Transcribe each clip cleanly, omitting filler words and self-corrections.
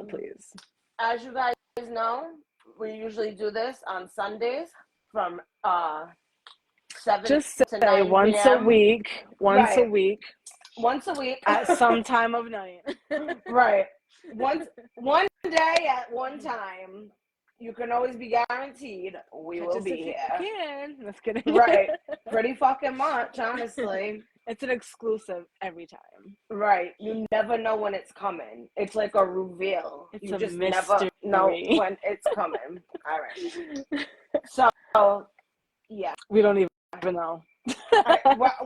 please. As you guys know, we usually do this on Sundays from 7 Just to 9 once p.m. a week. Once a week. Once a week. At some time of night. Right. One day at one time. You can always be guaranteed we will be here. Just kidding. Right. Pretty fucking much, honestly. It's an exclusive every time. Right. You never know when it's coming. It's like a reveal. It's you a just mystery. never know when it's coming. All right. So, yeah. We don't even know.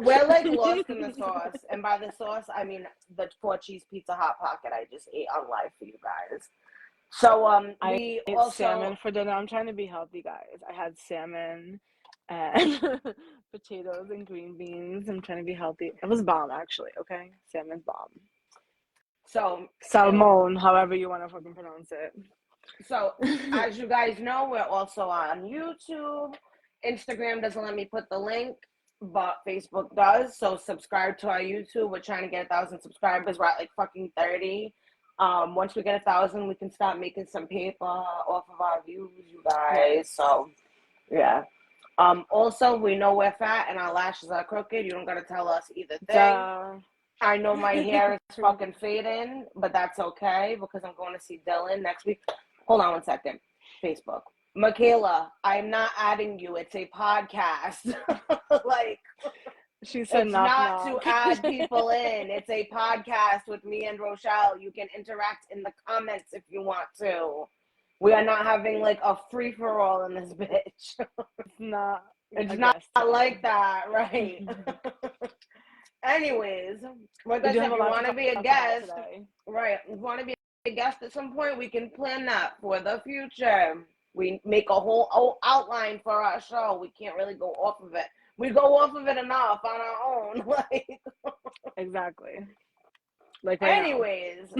We're like lost in the sauce. And by the sauce, I mean the 4-cheese pizza Hot Pocket I just ate on live for you guys. So I we ate also salmon for dinner. I'm trying to be healthy, guys. I had salmon and potatoes and green beans. I'm trying to be healthy. It was bomb, actually. Okay, salmon's bomb. So salmon, however you want to fucking pronounce it. So as you guys know, we're also on YouTube. Instagram doesn't let me put the link, but Facebook does. So subscribe to our YouTube. We're trying to get 1,000 subscribers. We're at like fucking 30. Once we get 1,000, we can start making some paper off of our views, you guys. So, yeah. Also, we know we're fat and our lashes are crooked. You don't got to tell us either thing. I know my hair is fucking fading, but that's okay because I'm going to see Dylan next week. Hold on one second. Facebook. Michaela, I'm not adding you. It's a podcast. Like... She said it's not to add people in. It's a podcast with me and Rochelle. You can interact in the comments if you want to. We are not having like a free-for-all in this bitch. It's not like that, right? Anyways, like I said, if you want to be a guest, right? If you want to be a guest at some point, we can plan that for the future. We make a whole outline for our show. We can't really go off of it. We go off of it enough on our own, like exactly. Like anyways,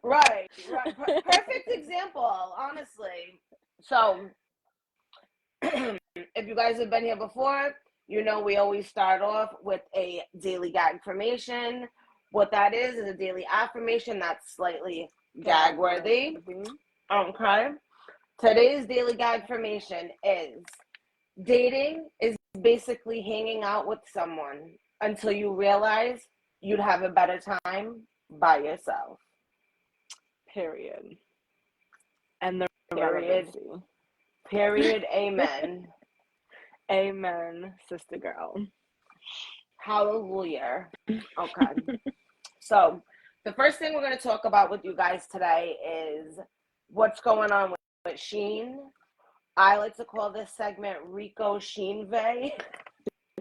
right. Perfect example, honestly. So, if you guys have been here before, you know we always start off with a daily gag affirmation. What that is a daily affirmation that's slightly gag worthy. Okay. Today's daily gag affirmation is: dating is basically hanging out with someone until you realize you'd have a better time by yourself. Period. And the Period. Amen. Amen, sister girl. Hallelujah. Okay. So the first thing we're going to talk about with you guys today is what's going on with Shein. I like to call this segment Rico Shein-Vè.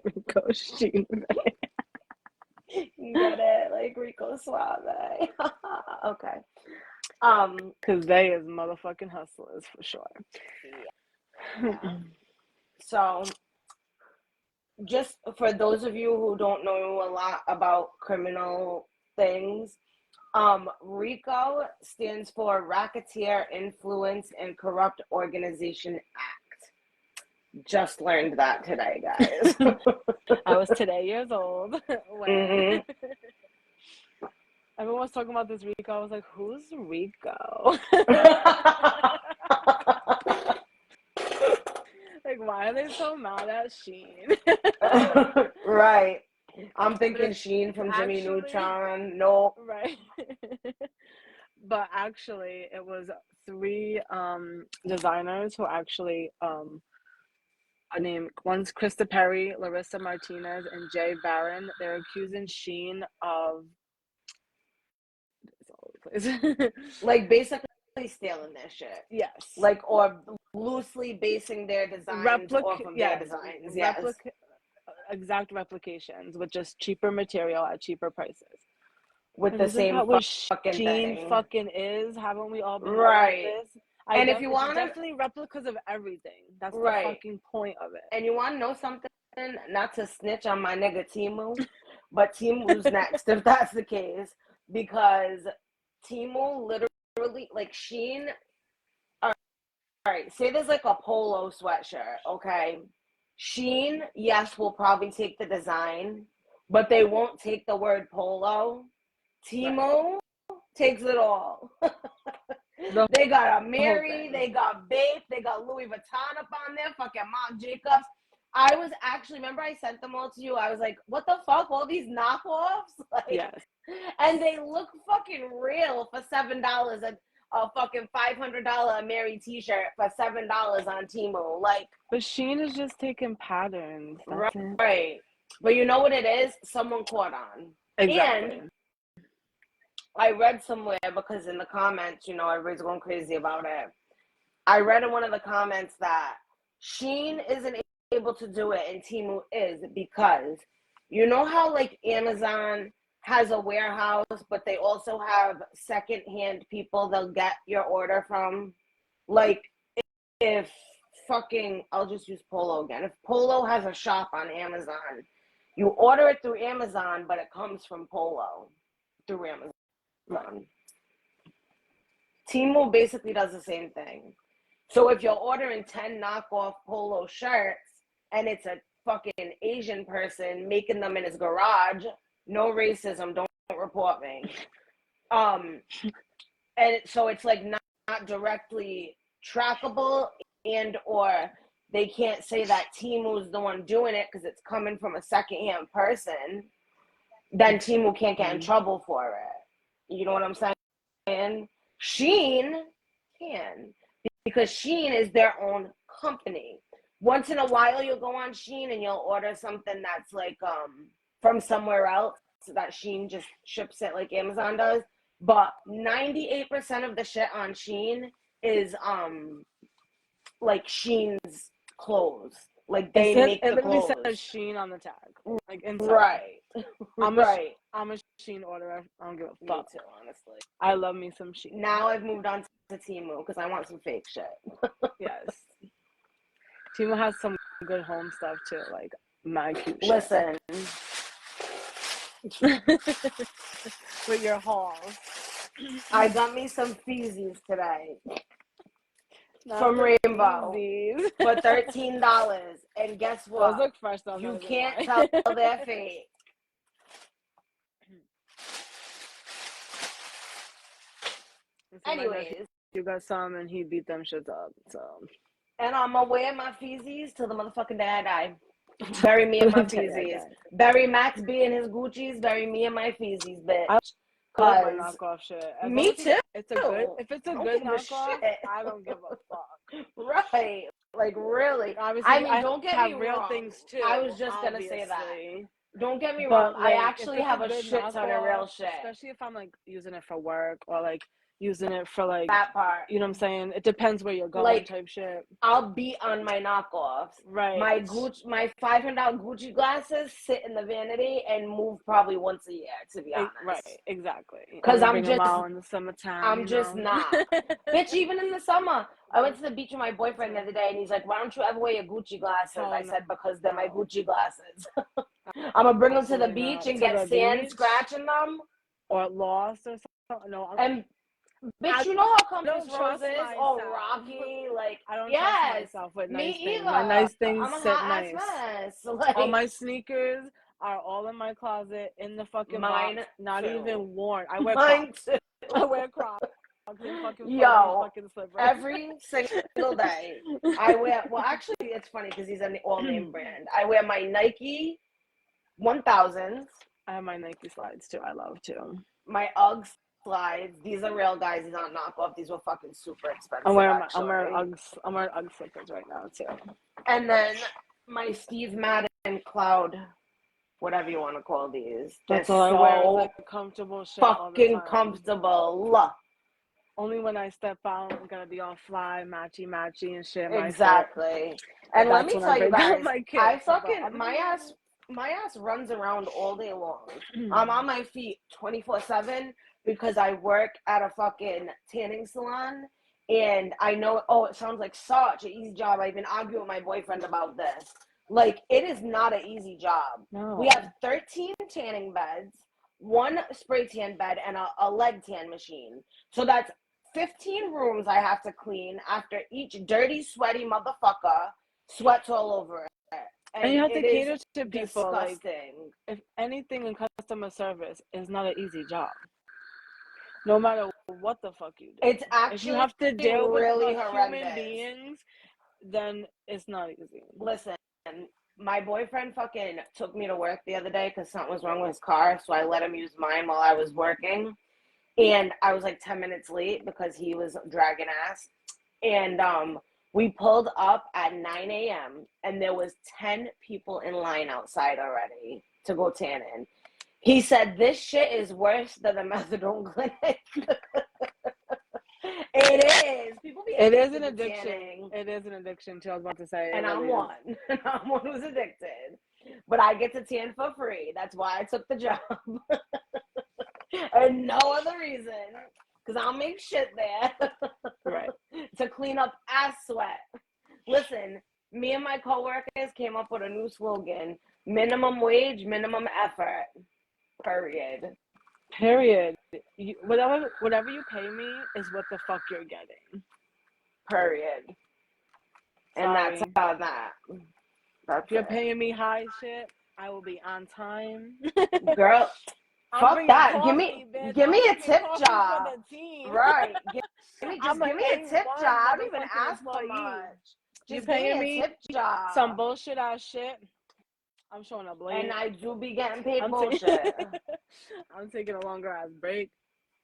Rico Shein-Vè. You get it? Like Rico Suave. Okay. Because they is motherfucking hustlers for sure. Yeah. So, just for those of you who don't know a lot about criminal things, RICO stands for Racketeer Influence and Corrupt Organization Act. Just learned that today, guys. I was today years old. When everyone was talking about this Rico, I was like, who's Rico? Like, why are they so mad at Shein? Right. I'm thinking Shein from Jimmy Neutron. Nope. Right. But actually, it was 3 designers who actually one's Krista Perry, Larissa Martinez, and Jay Barron. They're accusing Shein of like basically stealing their shit. Yes. Like, or loosely basing their designs off of their designs. Yes. Exact replications with just cheaper material at cheaper prices. With the same fucking thing. Fucking is. Haven't we all been right? This? And if you want definitely replicas of everything. That's the fucking point of it. And you want to know something? Not to snitch on my nigga Temu, but Temu's next if that's the case, because Temu literally, like Shein. All right, say there's like a polo sweatshirt, okay? Shein, yes, will probably take the design, but they won't take the word polo. Temu takes it all. The They got a whole Mary, thing. they got Bape, they got Louis Vuitton up on there, fucking Marc Jacobs. I was actually, remember I sent them all to you? I was like, what the fuck? All these knockoffs? Like, Yes. and they look fucking real for $7. A fucking $500 Mary t-shirt for $7 on Temu. Like, But Shein is just taking patterns. That's it. right. But you know what it is? Someone caught on. Exactly. And I read somewhere, because in the comments, you know, everybody's going crazy about it. I read in one of the comments that Shein isn't able to do it and Temu is, because you know how like Amazon has a warehouse, but they also have secondhand people they'll get your order from. Like, if fucking, I'll just use Polo again. If Polo has a shop on Amazon, you order it through Amazon, but it comes from Polo through Amazon. Right. Temu basically does the same thing. So if you're ordering 10 knockoff Polo shirts and it's a fucking Asian person making them in his garage, no racism, don't report me. And so it's like not directly trackable, and or they can't say that Temu's the one doing it because it's coming from a secondhand person. Then Temu can't get in trouble for it. You know what I'm saying? Shein can, because Shein is their own company. Once in a while, you'll go on Shein and you'll order something that's like from somewhere else, so that Shein just ships it like Amazon does. But 98% of the shit on Shein is like Shein's clothes. Like they make the clothes. It says Shein on the tag, like inside. Right. I'm a Shein orderer. I don't give a Me fuck. too, honestly. I love me some Shein. Now I've moved on to Temu because I want some fake shit. Yes. Temu has some good home stuff too, like my cute shit. Listen. With your hauls. I got me some Feezies today. Not From Rainbow Feezies. for $13. And guess what? Those look fresh though. You can't tell they're fake. Anyways. You got some and he beat them shits up, so. And I'm gonna wear my Feezies till the motherfucking day I die. Bury me in my Feezies. Bury Max B and his Gucci's. Bury me in my Feezies, bitch. I love my knockoff shit. Me too. If it's a good knockoff, I don't give a fuck. Right. Like, really. Obviously, I mean, don't get me real wrong. Things too. I was just gonna say that. Don't get me But, wrong. like, I actually have a shit ton of real shit. Especially if I'm like using it for work or like using it for like that part. You know what I'm saying? It depends where you're going, like, type shit. I'll be on my knockoffs. Right. My $500 Gucci glasses sit in the vanity and move probably once a year, to be honest. Right, exactly. Because I'm just out in the summertime. I'm just not. Bitch, even in the summer. I went to the beach with my boyfriend the other day and he's like, why don't you ever wear your Gucci glasses? I said, because they're my Gucci glasses. I'm gonna bring them to the beach and get sand scratching them. Or lost or something. No, and bitch, you know how Compass Rose is? All rocky, like, I don't trust myself with nice things. My nice things sit nice. Like, all my sneakers are all in my closet in the fucking box, not even worn. I wear Crocs. I wear Crocs. Yo, every single day I wear. Well, actually, it's funny because these are the all name brand. I wear my Nike 1000s. I have my Nike slides too. I love too. My Ugg slides. These are real, guys. These aren't knockoff. These were fucking super expensive. I'm wearing Ugg slippers right now too. And then my Steve Madden Cloud, whatever you want to call these. That's all I wear. Like comfortable shit. Fucking comfortable. Only when I step out, I'm gonna be all fly, matchy and shit. Exactly. And let me tell you guys, I fucking my ass runs around all day long. I'm on my feet 24/7 because I work at a fucking tanning salon. And I know, it sounds like such an easy job. I've been arguing with my boyfriend about this. Like, it is not an easy job. No. We have 13 tanning beds, 1 spray tan bed, and a leg tan machine. So that's 15 rooms I have to clean after each dirty, sweaty motherfucker sweats all over it. And you have to cater to people. Disgusting. Like, if anything in customer service is not an easy job. No matter what the fuck you do. It's If you actually have to deal with really the horrendous. human beings, then it's not easy. Listen, my boyfriend fucking took me to work the other day because something was wrong with his car, so I let him use mine while I was working. And I was like 10 minutes late because he was dragging ass. And we pulled up at 9 a.m. and there was 10 people in line outside already to go tan in. He said, this shit is worse than the methadone clinic. It is. People be It is an addicted to addiction. tanning. It is an addiction too. I was about to say. And I'm really one. I'm one who's addicted. But I get to tan for free. That's why I took the job. And no other reason. Because I'll make shit there. Right. To clean up ass sweat. Listen, me and my coworkers came up with a new slogan. Minimum wage, minimum effort. Period. Period. Whatever you pay me is what the fuck you're getting. Period. And that's how that. If you're paying me high shit, I will be on time. Girl, fuck that. Coffee, give me a tip job. For the team. Right. Give me a tip job. I don't even ask for much. You Just paying give me a tip job. Some bullshit ass shit. I'm showing up late. And I do be getting paid bullshit. I'm taking a longer ass break.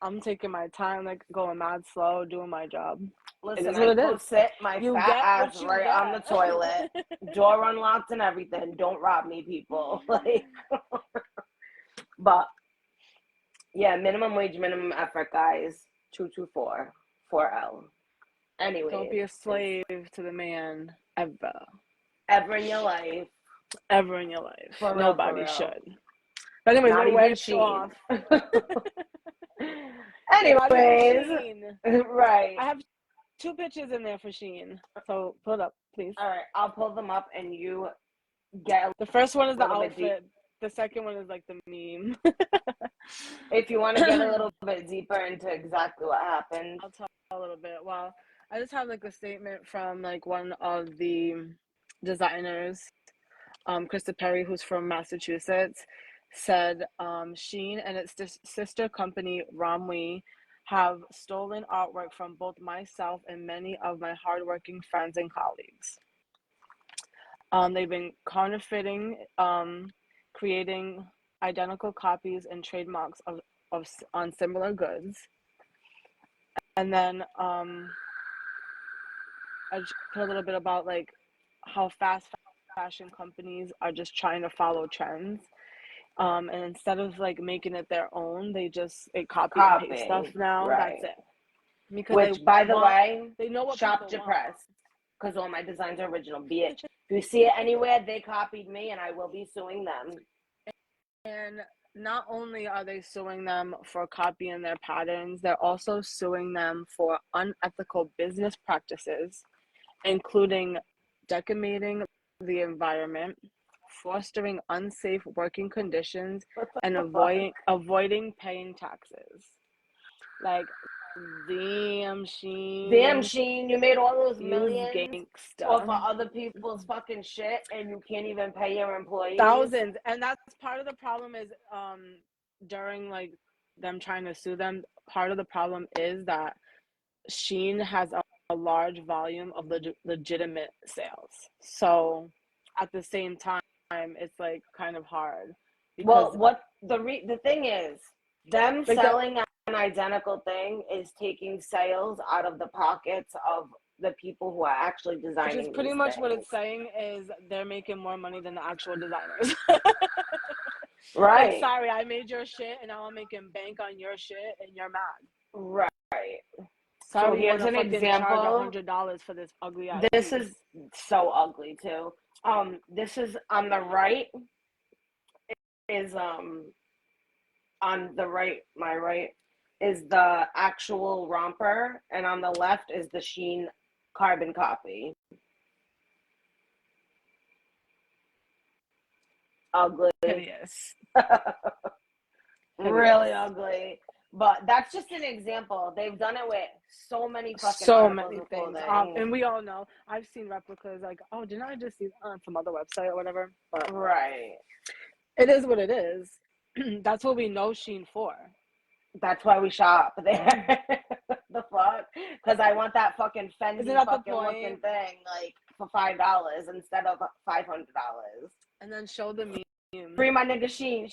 I'm taking my time, like going mad slow, doing my job. Listen, I go sit my fat ass right on the toilet, door unlocked and everything. Don't rob me, people. Like, but yeah, minimum wage, minimum effort, guys. 224 4L. Anyway, don't be a slave to the man ever in your life. Ever in your life. For Nobody real. should. But anyways, not we're even Shein. Anyways, right. I have 2 pictures in there for Shein. So pull it up, please. All right, I'll pull them up and you get. The first one is the outfit. The second one is like the meme. If you want to get a little bit deeper into exactly what happened, I'll talk a little bit. Well, I just have like a statement from like one of the designers, Krista Perry, who's from Massachusetts, said Shein and its sister company Romwe have stolen artwork from both myself and many of my hardworking friends and colleagues. They've been counterfeiting, creating identical copies and trademarks on similar goods. And then I just put a little bit about like how fast fashion companies are just trying to follow trends. And instead of like making it their own, they just copy and paste stuff now. Right. That's it. Because which, by the way, they know what shop your press. Because all my designs are original. Be it if you see it anywhere, they copied me, and I will be suing them. And not only are they suing them for copying their patterns, they're also suing them for unethical business practices, including decimating the environment, fostering unsafe working conditions, and avoiding paying taxes. Like, damn Shein, you made all those millions gangsta off of other people's fucking shit, and you can't even pay your employees. Thousands. And that's part of the problem is during like them trying to sue them, part of the problem is that Shein has a large volume of legitimate sales. So at the same time, it's like kind of hard. Well, what the thing is, them like selling an identical thing is taking sales out of the pockets of the people who are actually designing. Which is pretty much what it's saying is they're making more money than the actual designers. Right. Like, sorry, I made your shit and now I'm making bank on your shit and you're mad. Right. Sorry, so here's an example. $100 for this ugly ass This piece. is so ugly too. This is on the right. Is on the right, my right is the actual romper, and on the left is the Shein carbon copy. Ugly. Hideous. Really ugly. But that's just an example. They've done it with so many fucking things. And we all know. I've seen replicas like, oh, didn't I just see that on some other website or whatever? But right. It is what it is. That's what we know Shein for. That's why we shop there. The fuck? Because I want that fucking Isn't Fendi that the fucking looking point? thing, like, for $5 instead of $500. And then show the meme. Free my nigga Shein.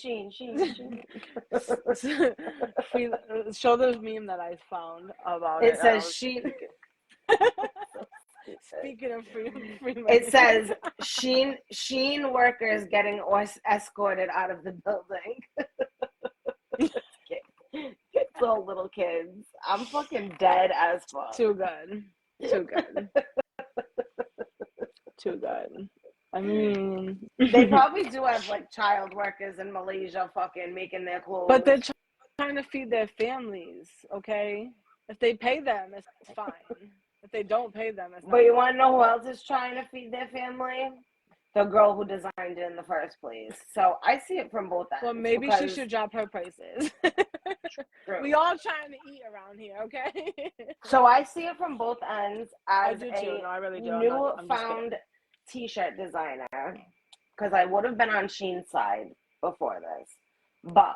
Show the meme that I found about It it. says Shein. Speaking of free It says Shein workers getting escorted out of the building. It's all little kids. I'm fucking dead as fuck. Too good. Too good. I mean, they probably do have like child workers in Malaysia fucking making their clothes. But they're trying to feed their families, okay? If they pay them, it's fine. If they don't pay them, it's not. But you want to know who else is trying to feed their family? The girl who designed it in the first place. So I see it from both ends. Well, maybe she should drop her prices. We all trying to eat around here, okay? So I see it from both ends as I really do. newfound t-shirt designer, because I would have been on Shein's side before this. But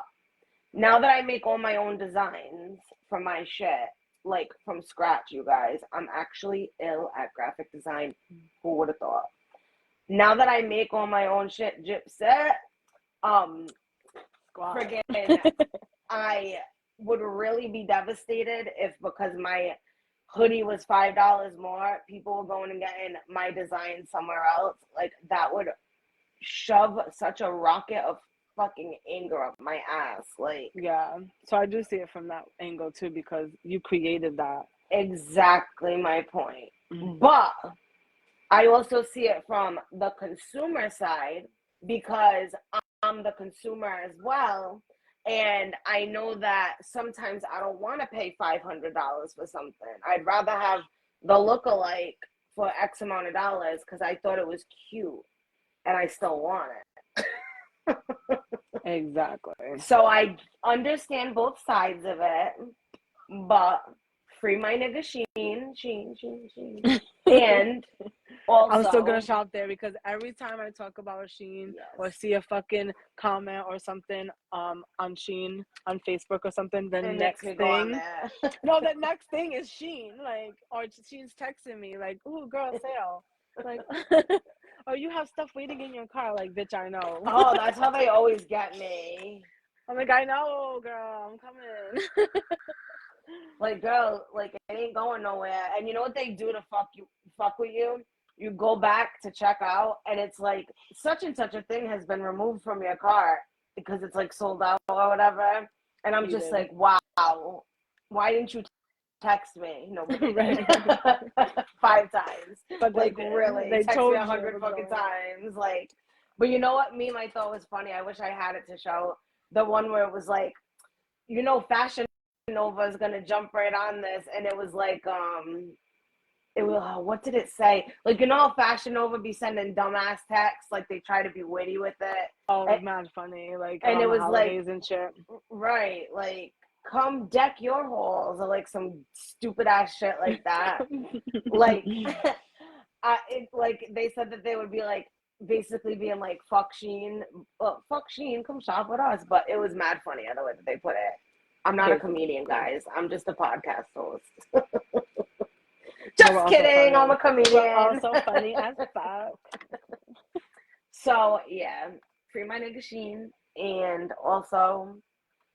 now that I make all my own designs for my shit, like from scratch, you guys, I'm actually ill at graphic design. Who would have thought? Now that I make all my own shit, Gypsy, friggin', I would really be devastated if, because my hoodie was $5 more, people were going and getting my design somewhere else. Like, that would shove such a rocket of fucking anger up my ass. Like, yeah. So I do see it from that angle too, because you created that. Exactly my point. Mm-hmm. But I also see it from the consumer side, because I'm the consumer as well. And I know that sometimes I don't want to pay $500 for something. I'd rather have the lookalike for X amount of dollars because I thought it was cute and I still want it. Exactly. So I understand both sides of it, but free my nigga Shein. And also, I'm still gonna shop there, because every time I talk about Shein, yes, or see a fucking comment or something on Shein on Facebook or something, the next thing the next thing is Shein, like, or Shein's texting me like, "Ooh, girl, sale," like, or you have stuff waiting in your car, like, bitch, I know. Oh, that's how they always get me. I'm like, I know, girl, I'm coming. Like, girl, like, it ain't going nowhere. And you know what they do to fuck with you? You go back to check out, and it's like, such and such a thing has been removed from your cart because it's like sold out or whatever. And I'm just like, wow, why didn't you text me? No, 5 times. But like, really, they text me 100 fucking times. Like, but you know what meme I thought was funny? I wish I had it to show. The one where it was like, you know, Fashion Nova is gonna jump right on this, and it was like, it was, what did it say? Like, you know how Fashion Nova be sending dumbass texts, like they try to be witty with it. Oh, it's mad funny, like, and it was like, and shit. Right, like, come deck your halls, or like some stupid ass shit like that. Like, like they said that they would be like, basically being like, fuck Shein, come shop with us. But it was mad funny the way that they put it. I'm not a comedian, guys. I'm just a podcast host. Just kidding. I'm a comedian. We're also funny as fuck. So yeah, free my nigga Shein, and also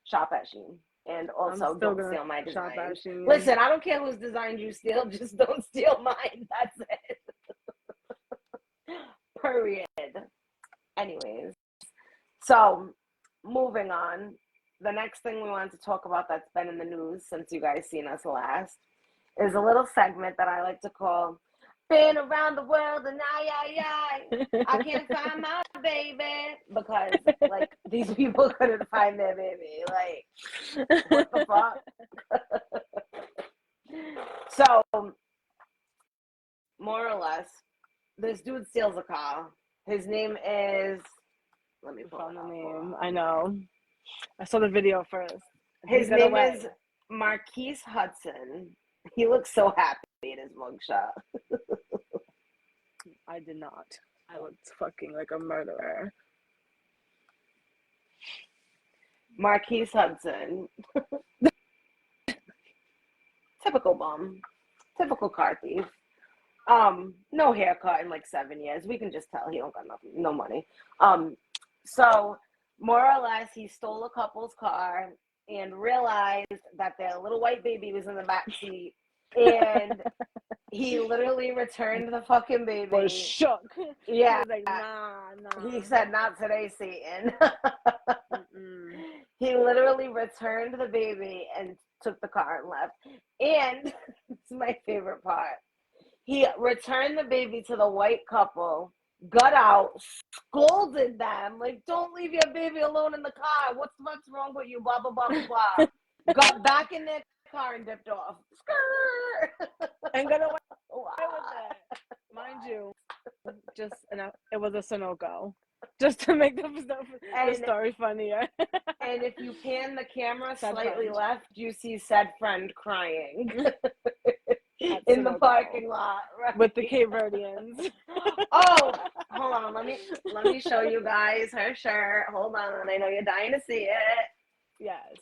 shop at Shein, and also don't steal my design. Listen, I don't care whose design you steal, just don't steal mine. That's it. Period. Anyways, so moving on. The next thing we wanted to talk about that's been in the news since you guys seen us last is a little segment that I like to call "Been Around the World and I can't find my baby," because like these people couldn't find their baby. Like, what the fuck? So, more or less, this dude steals a car. His name is, let me pull the name. I know. I saw the video first. His name is Marquise Hudson. He looks so happy in his mugshot. I did not. I looked fucking like a murderer. Marquise Hudson. Typical bum. Typical car thief. No haircut in like 7 years. We can just tell he don't got nothing, no money. So more or less, he stole a couple's car and realized that their little white baby was in the back seat, and he literally returned the fucking baby. Was shook. Yeah, he was like, nah. He said, "Not today, Satan." He literally returned the baby and took the car and left. And this is my favorite part. He returned the baby to the white couple, got out, scolded them, like, don't leave your baby alone in the car. What's wrong with you? Blah, blah, blah, blah, blah. Got back in their car and dipped off. And got away with it. Mind you, it was a Sunoco. Just to make the story funnier. And if you pan the camera slightly left, you see said friend crying. In the parking lot, right? With the Cape Verdeans. Oh, hold on. Let me show you guys her shirt. Hold on. I know you're dying to see it. Yes.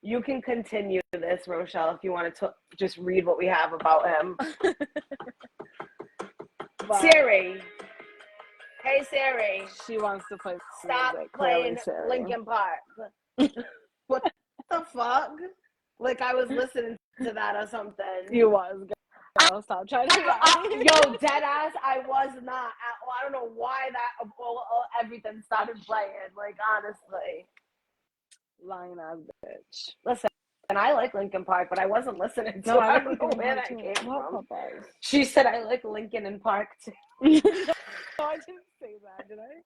You can continue this, Rochelle, if you want to just read what we have about him. But Siri. Hey, Siri. She wants to play Stop music. playing Linkin Park. What the fuck? Like I was listening to that or something. You was, girl. Stop trying to lie. Yo, dead ass, I was not. I don't know why everything started playing. Like, honestly. Lying ass bitch. Listen, and I like Linkin Park, but I wasn't listening to it. I don't know where that came from. She said I like Linkin and Park too. No, I didn't say that, did I?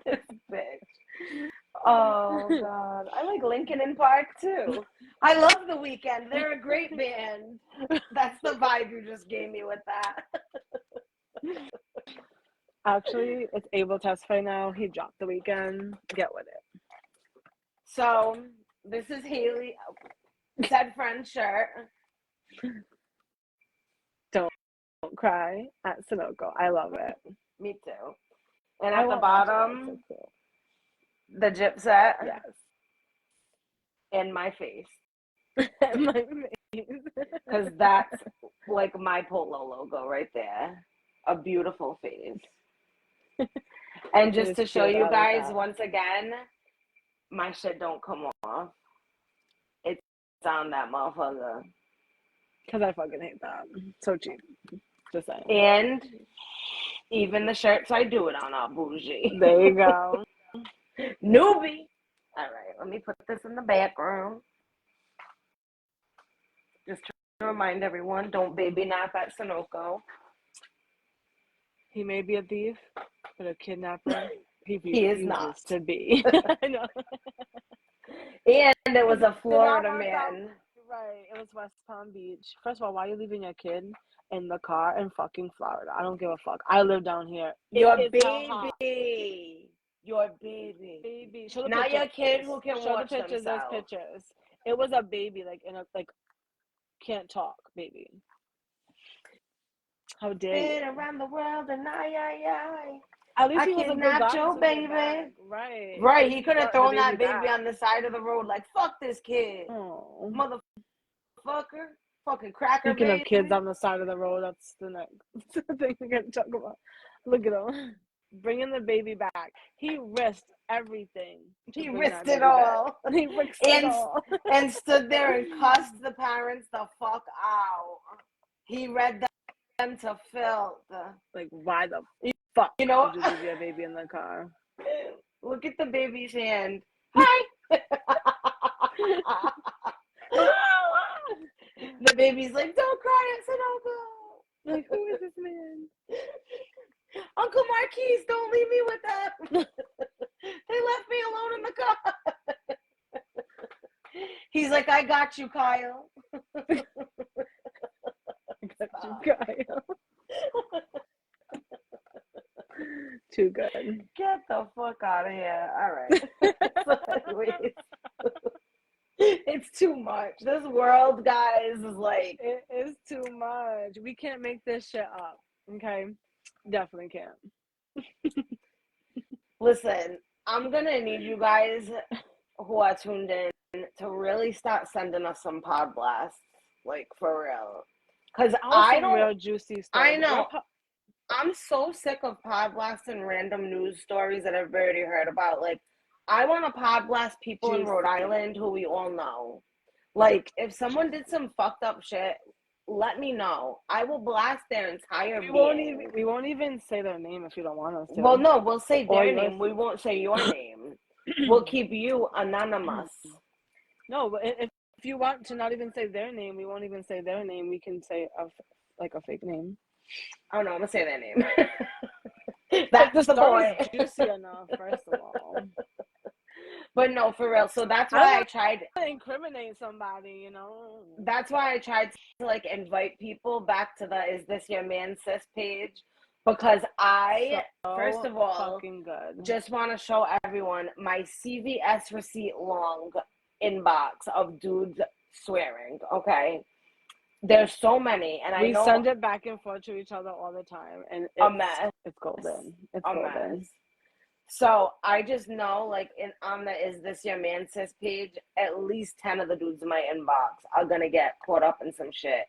This bitch. Oh god, I like Linkin and Park too. I love The Weeknd. They're a great band. That's the vibe you just gave me with that. Actually, it's able test right now. He dropped The Weeknd. Get with it. So this is Haley said friend shirt. Don't cry at Sunoco. I love it. Me too. And at the bottom, the gypset. Yes. And my face. My face. Because that's like my polo logo right there. A beautiful face. And just to show you guys once again, my shit don't come off. It's on that motherfucker. Because I fucking hate that. So cheap. Just saying. And even the shirts I do it on are bougie. There you go. Newbie. All right, let me put this in the background. Just to remind everyone, don't baby nap at Sunoco. He may be a thief, but a kidnapper, he is not to be. I know. And it was a Florida man. Right, it was West Palm Beach. First of all, why are you leaving your kid in the car in fucking Florida? I don't give a fuck. I live down here. Your baby. Your baby. Baby. Not your kid who can show watch the pictures. themselves. There's pictures. It was a baby, like in a can't talk baby. How dare you? Around the world and At least he was kidnapped your baby. Right. Right. He could have thrown that baby on the side of the road like, fuck this kid. Oh. Motherfucker. Fucking cracker Speaking baby. of kids on the side of the road, that's the next thing we're going to talk about. Look at him. Bringing the baby back. He risked everything. He risked it all. He risked it all. And stood there and cussed the parents the fuck out. He read them to filth. Like, why the fuck did you leave your baby in the car? Look at the baby's hand. Hi! The baby's like, don't cry, it's an uncle. Like, who is this man? Uncle Marquise, don't leave me with that. They left me alone in the car. He's like, I got you, Kyle. I got you, Kyle. Too good. Get the fuck out of here. All right. So anyways, it's too much. This world, guys, is like... It is too much. We can't make this shit up. Okay? Definitely can't. Listen, I'm gonna need you guys who are tuned in to really start sending us some pod blasts, like for real. Cause I some don't, real juicy I stories. know. I'm so sick of pod blasts and random news stories that I've already heard about. Like, I want to pod blast people in Rhode Island who we all know. Like, if someone did some fucked up shit, let me know. I will blast their entire being. We won't even say their name if you don't want us to. Well, no, we'll say their name. We won't say your name. We'll keep you anonymous. No, but if you want to not even say their name, we won't even say their name. We can say a fake name. Oh no, I'm gonna say their name. That's the point. Juicy enough, first of all. But no, for real. So that's why I tried to incriminate somebody, you know. That's why I tried to like invite people back to the "Is This Your Man Sis" page, because I first of all just want to show everyone my CVS receipt long inbox of dudes swearing. Okay. There's so many, and I know we send it back and forth to each other all the time, and it's a mess. It's golden. It's a golden. Mess. So I just know, like, on the "Is This Your Man Sis" page, at least 10 of the dudes in my inbox are gonna get caught up in some shit.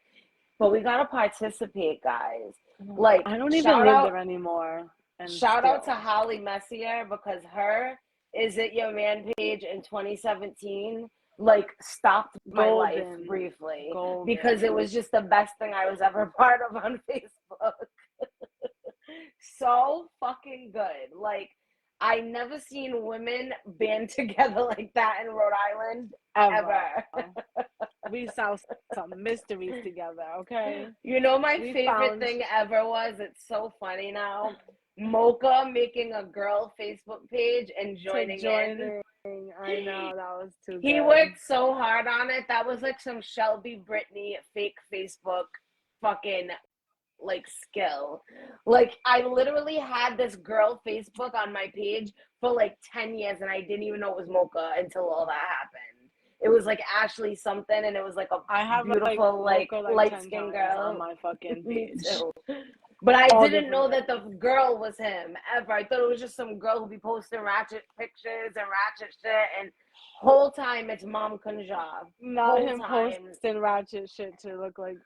But we gotta participate, guys. Like, I don't even live there anymore. And shout out to Holly Messier, because her "Is It Your Man" page in 2017 like stopped my life briefly because it was just the best thing I was ever part of on Facebook. So fucking good. Like, I never seen women band together like that in Rhode Island ever. We saw some mysteries together, okay? You know, my favorite thing ever was, it's so funny now, Mocha making a girl Facebook page and joining in. I know, that was too good. He worked so hard on it. That was like some Shelby Brittany fake Facebook fucking like skill. Like, I literally had this girl Facebook on my page for like 10 years and I didn't even know it was Mocha until all that happened. It was like Ashley something, and it was like a beautiful like light-skinned girl on my fucking page. Me too. But I didn't know that the girl was him ever. I thought it was just some girl who'd be posting ratchet pictures and ratchet shit, and whole time it's Mom Kunjab. Not him posting ratchet shit to look like.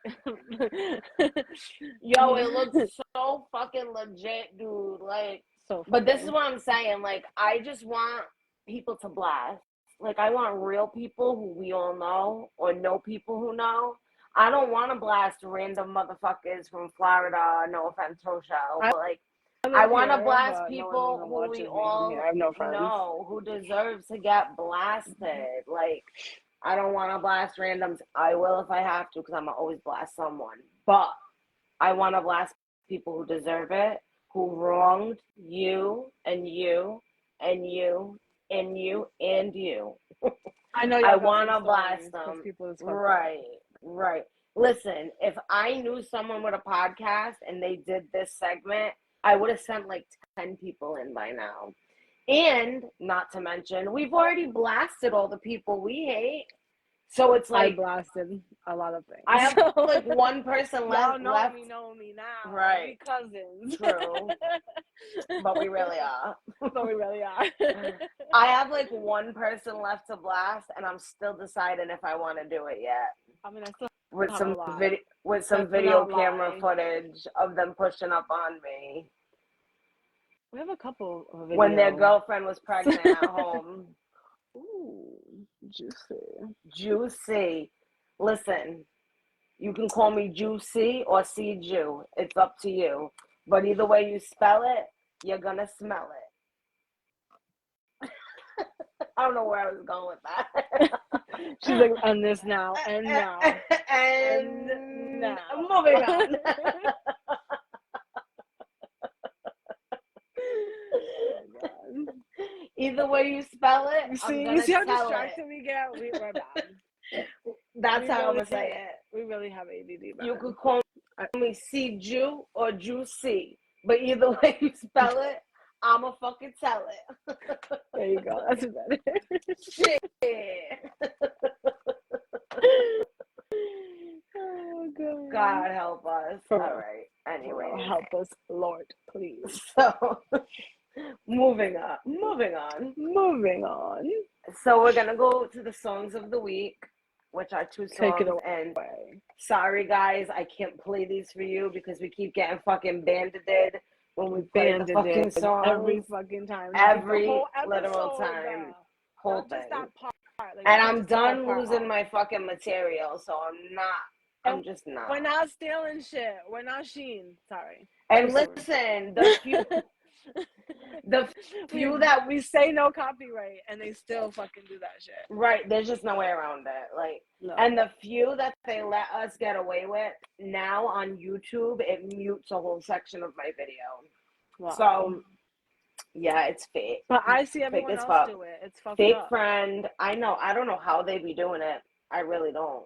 Yo, it looks so fucking legit, dude. Like, so. But this is what I'm saying. Like, I just want people to blast. Like, I want real people who we all know, or know people who know. I don't want to blast random motherfuckers from Florida. No offense, Rochelle, but like, I want to blast people who we all know who deserve to get blasted. Like, I don't want to blast randoms. I will if I have to, because I'm going to always blast someone. But I want to blast people who deserve it, who wronged you and you and you and you and you. I know. I want to blast them. Right. Listen, if I knew someone with a podcast and they did this segment, I would have sent like 10 people in by now. And not to mention, we've already blasted all the people we hate. So it's like, I blasted a lot of things. I have like one person left. Y'all know me now. Right. We cousins. True. But we really are. I have like one person left to blast, and I'm still deciding if I want to do it yet. I mean, I still with some video camera footage of them pushing up on me. We have a couple of videos. When their girlfriend was pregnant at home. Ooh, juicy. Listen, you can call me Juicy or C-Jew. It's up to you. But either way you spell it, you're gonna smell it. I don't know where I was going with that. She's like, and this now, and now, and now. Moving on. Either way you spell it, you see how distracted we get? We're bad. That's how I'm gonna say it. We really have ADD. You could call me C-Jew or Juicy, but either way you spell it, I'ma fucking tell it. There you go. That's better. Shit. Oh, God. God help us. All right. Anyways, help us, Lord, please. so moving on. So we're gonna go to the songs of the week, which are 2 Take it songs. away. And sorry guys, I can't play these for you because we keep getting fucking banded when we play the fucking songs every fucking time. Every whole literal episode, time. Whole not thing. just that part. Like, and I'm done losing my fucking material, so I'm just not. We're not stealing shit. We're not Shein. Sorry. And listen, the few that we say no copyright, and they still fucking do that shit. Right, there's just no way around it. Like, no. And the few that they let us get away with now on YouTube, it mutes a whole section of my video. Wow. So, yeah, it's fake. But I see everyone else do it. It's fucked fake up. Friend. I know. I don't know how they be doing it. I really don't.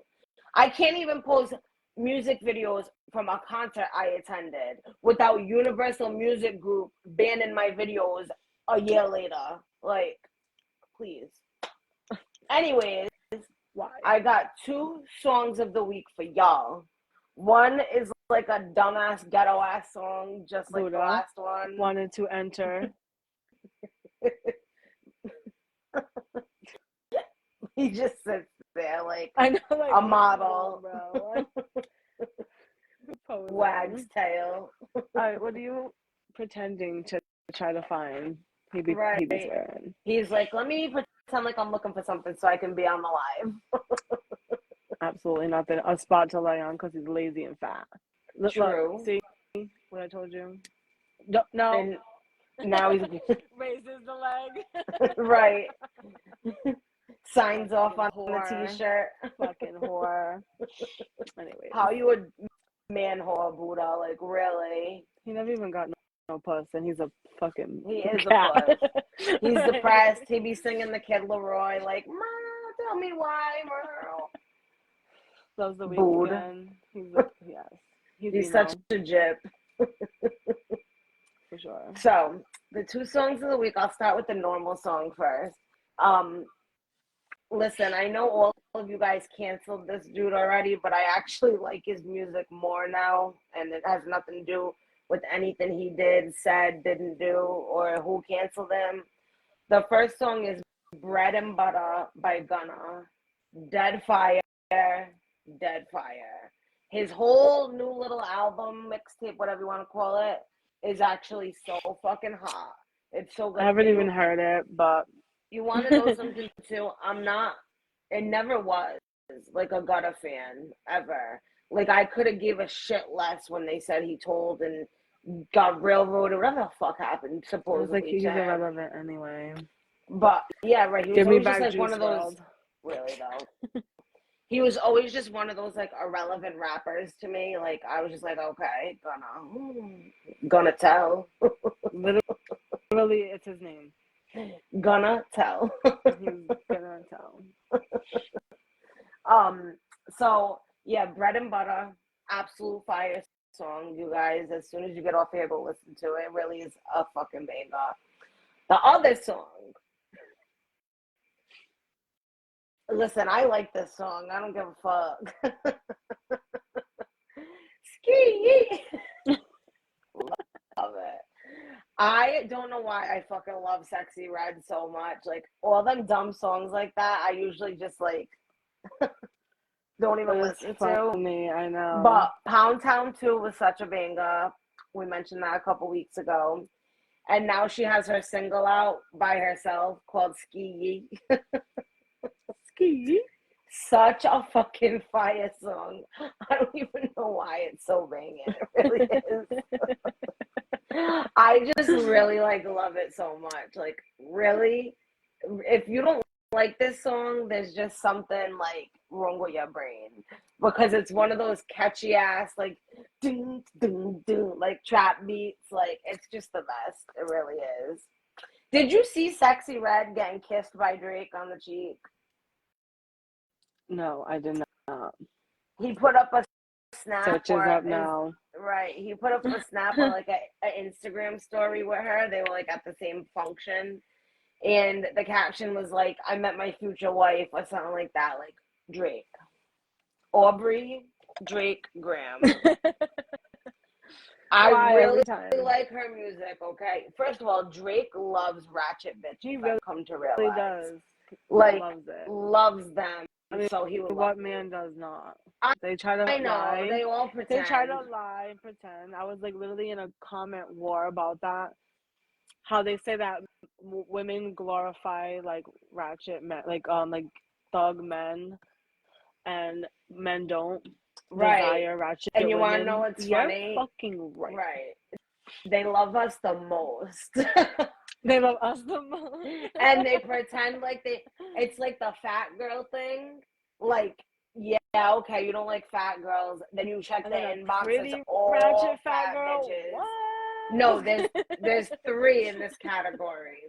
I can't even post music videos from a concert I attended without Universal Music Group banning my videos a year later. Like, please. Anyways, why? I got 2 songs of the week for y'all. One is like a dumbass ghetto ass song, just like the last one. Wanted to enter. He just sits there like, I know, like a model, bro. Wag's tail. All right, what are you pretending to try to find? He be swearing. He's like, let me pretend like I'm looking for something so I can be on the live. Absolutely nothing. A spot to lay on because he's lazy and fat. True. Look, see what I told you? No. And now he's raises the leg. Right. Signs off on the t-shirt. Fucking whore. Anyway. How you a man whore, Buddha? Like, really? He never even got no puss, and he's a fucking He is cat. a puss. He's depressed. He be singing the Kid Leroy, like, tell me why, Merle. Loves the weekend. He's such a gyp. For sure. So, the 2 songs of the week, I'll start with the normal song first. Listen, I know all of you guys canceled this dude already, but I actually like his music more now, and it has nothing to do with anything he did, said, didn't do, or who canceled him. The first song is Bread and Butter by Gunna. Dead Fire. His whole new little album, mixtape, whatever you want to call it, is actually so fucking hot. It's so good. I haven't even heard it, but you want to know something too? It never was like a Gunna fan ever. Like, I could have gave a shit less when they said he told and got railroaded, whatever the fuck happened, supposedly. It was like he's irrelevant anyway. But yeah, right. He was Give always me back just like one of those. World. Really though. He was always just one of those like irrelevant rappers to me. Like, I was just like, okay, gonna tell. Literally, it's his name. Gonna tell. He's gonna tell. So yeah, Bread and Butter, absolute fire song, you guys. As soon as you get off here, go listen to it. It really is a fucking banger. The other song. Listen, I like this song. I don't give a fuck. Ski. Love it. I don't know why I fucking love Sexy Red so much. Like, all them dumb songs like that, I usually just like don't even listen to. Me, I know. But Pound Town 2 was such a banger. We mentioned that a couple weeks ago. And now she has her single out by herself called Ski. Ski. Such a fucking fire song. I don't even know why it's so banging. It really is. I just really love it so much. Like, really, if you don't like this song, there's just something like wrong with your brain, because it's one of those catchy ass like ding ding ding like trap beats. Like, it's just the best. It really is. Did you see Sexy Red getting kissed by Drake on the cheek? No, I did not. He put up a snap. Searches up now. Right. He put up a snap or like an Instagram story with her. They were like at the same function. And the caption was like, I met my future wife or something like that. Like, Drake. Aubrey, Drake, Graham. I Why really every time? like her music, okay? First of all, Drake loves ratchet He bitches, really I've come to realize. does. Like, Loves it. loves them, I mean, so he would love what me. man does not? I, They try to I know, lie. they all They try to pretend. lie and pretend. I was like literally in a comment war about that. How they say that women glorify like ratchet men, like thug men, and men don't Right. desire ratchet And you want to know women. what's You're funny? fucking right. Right. They love us the most. They love us the most. And they pretend like it's like the fat girl thing. Like, yeah, okay, you don't like fat girls. Then you check And the then a inbox, it's pretty all ratchet fat fat girl. bitches. No, What? there's three in this category.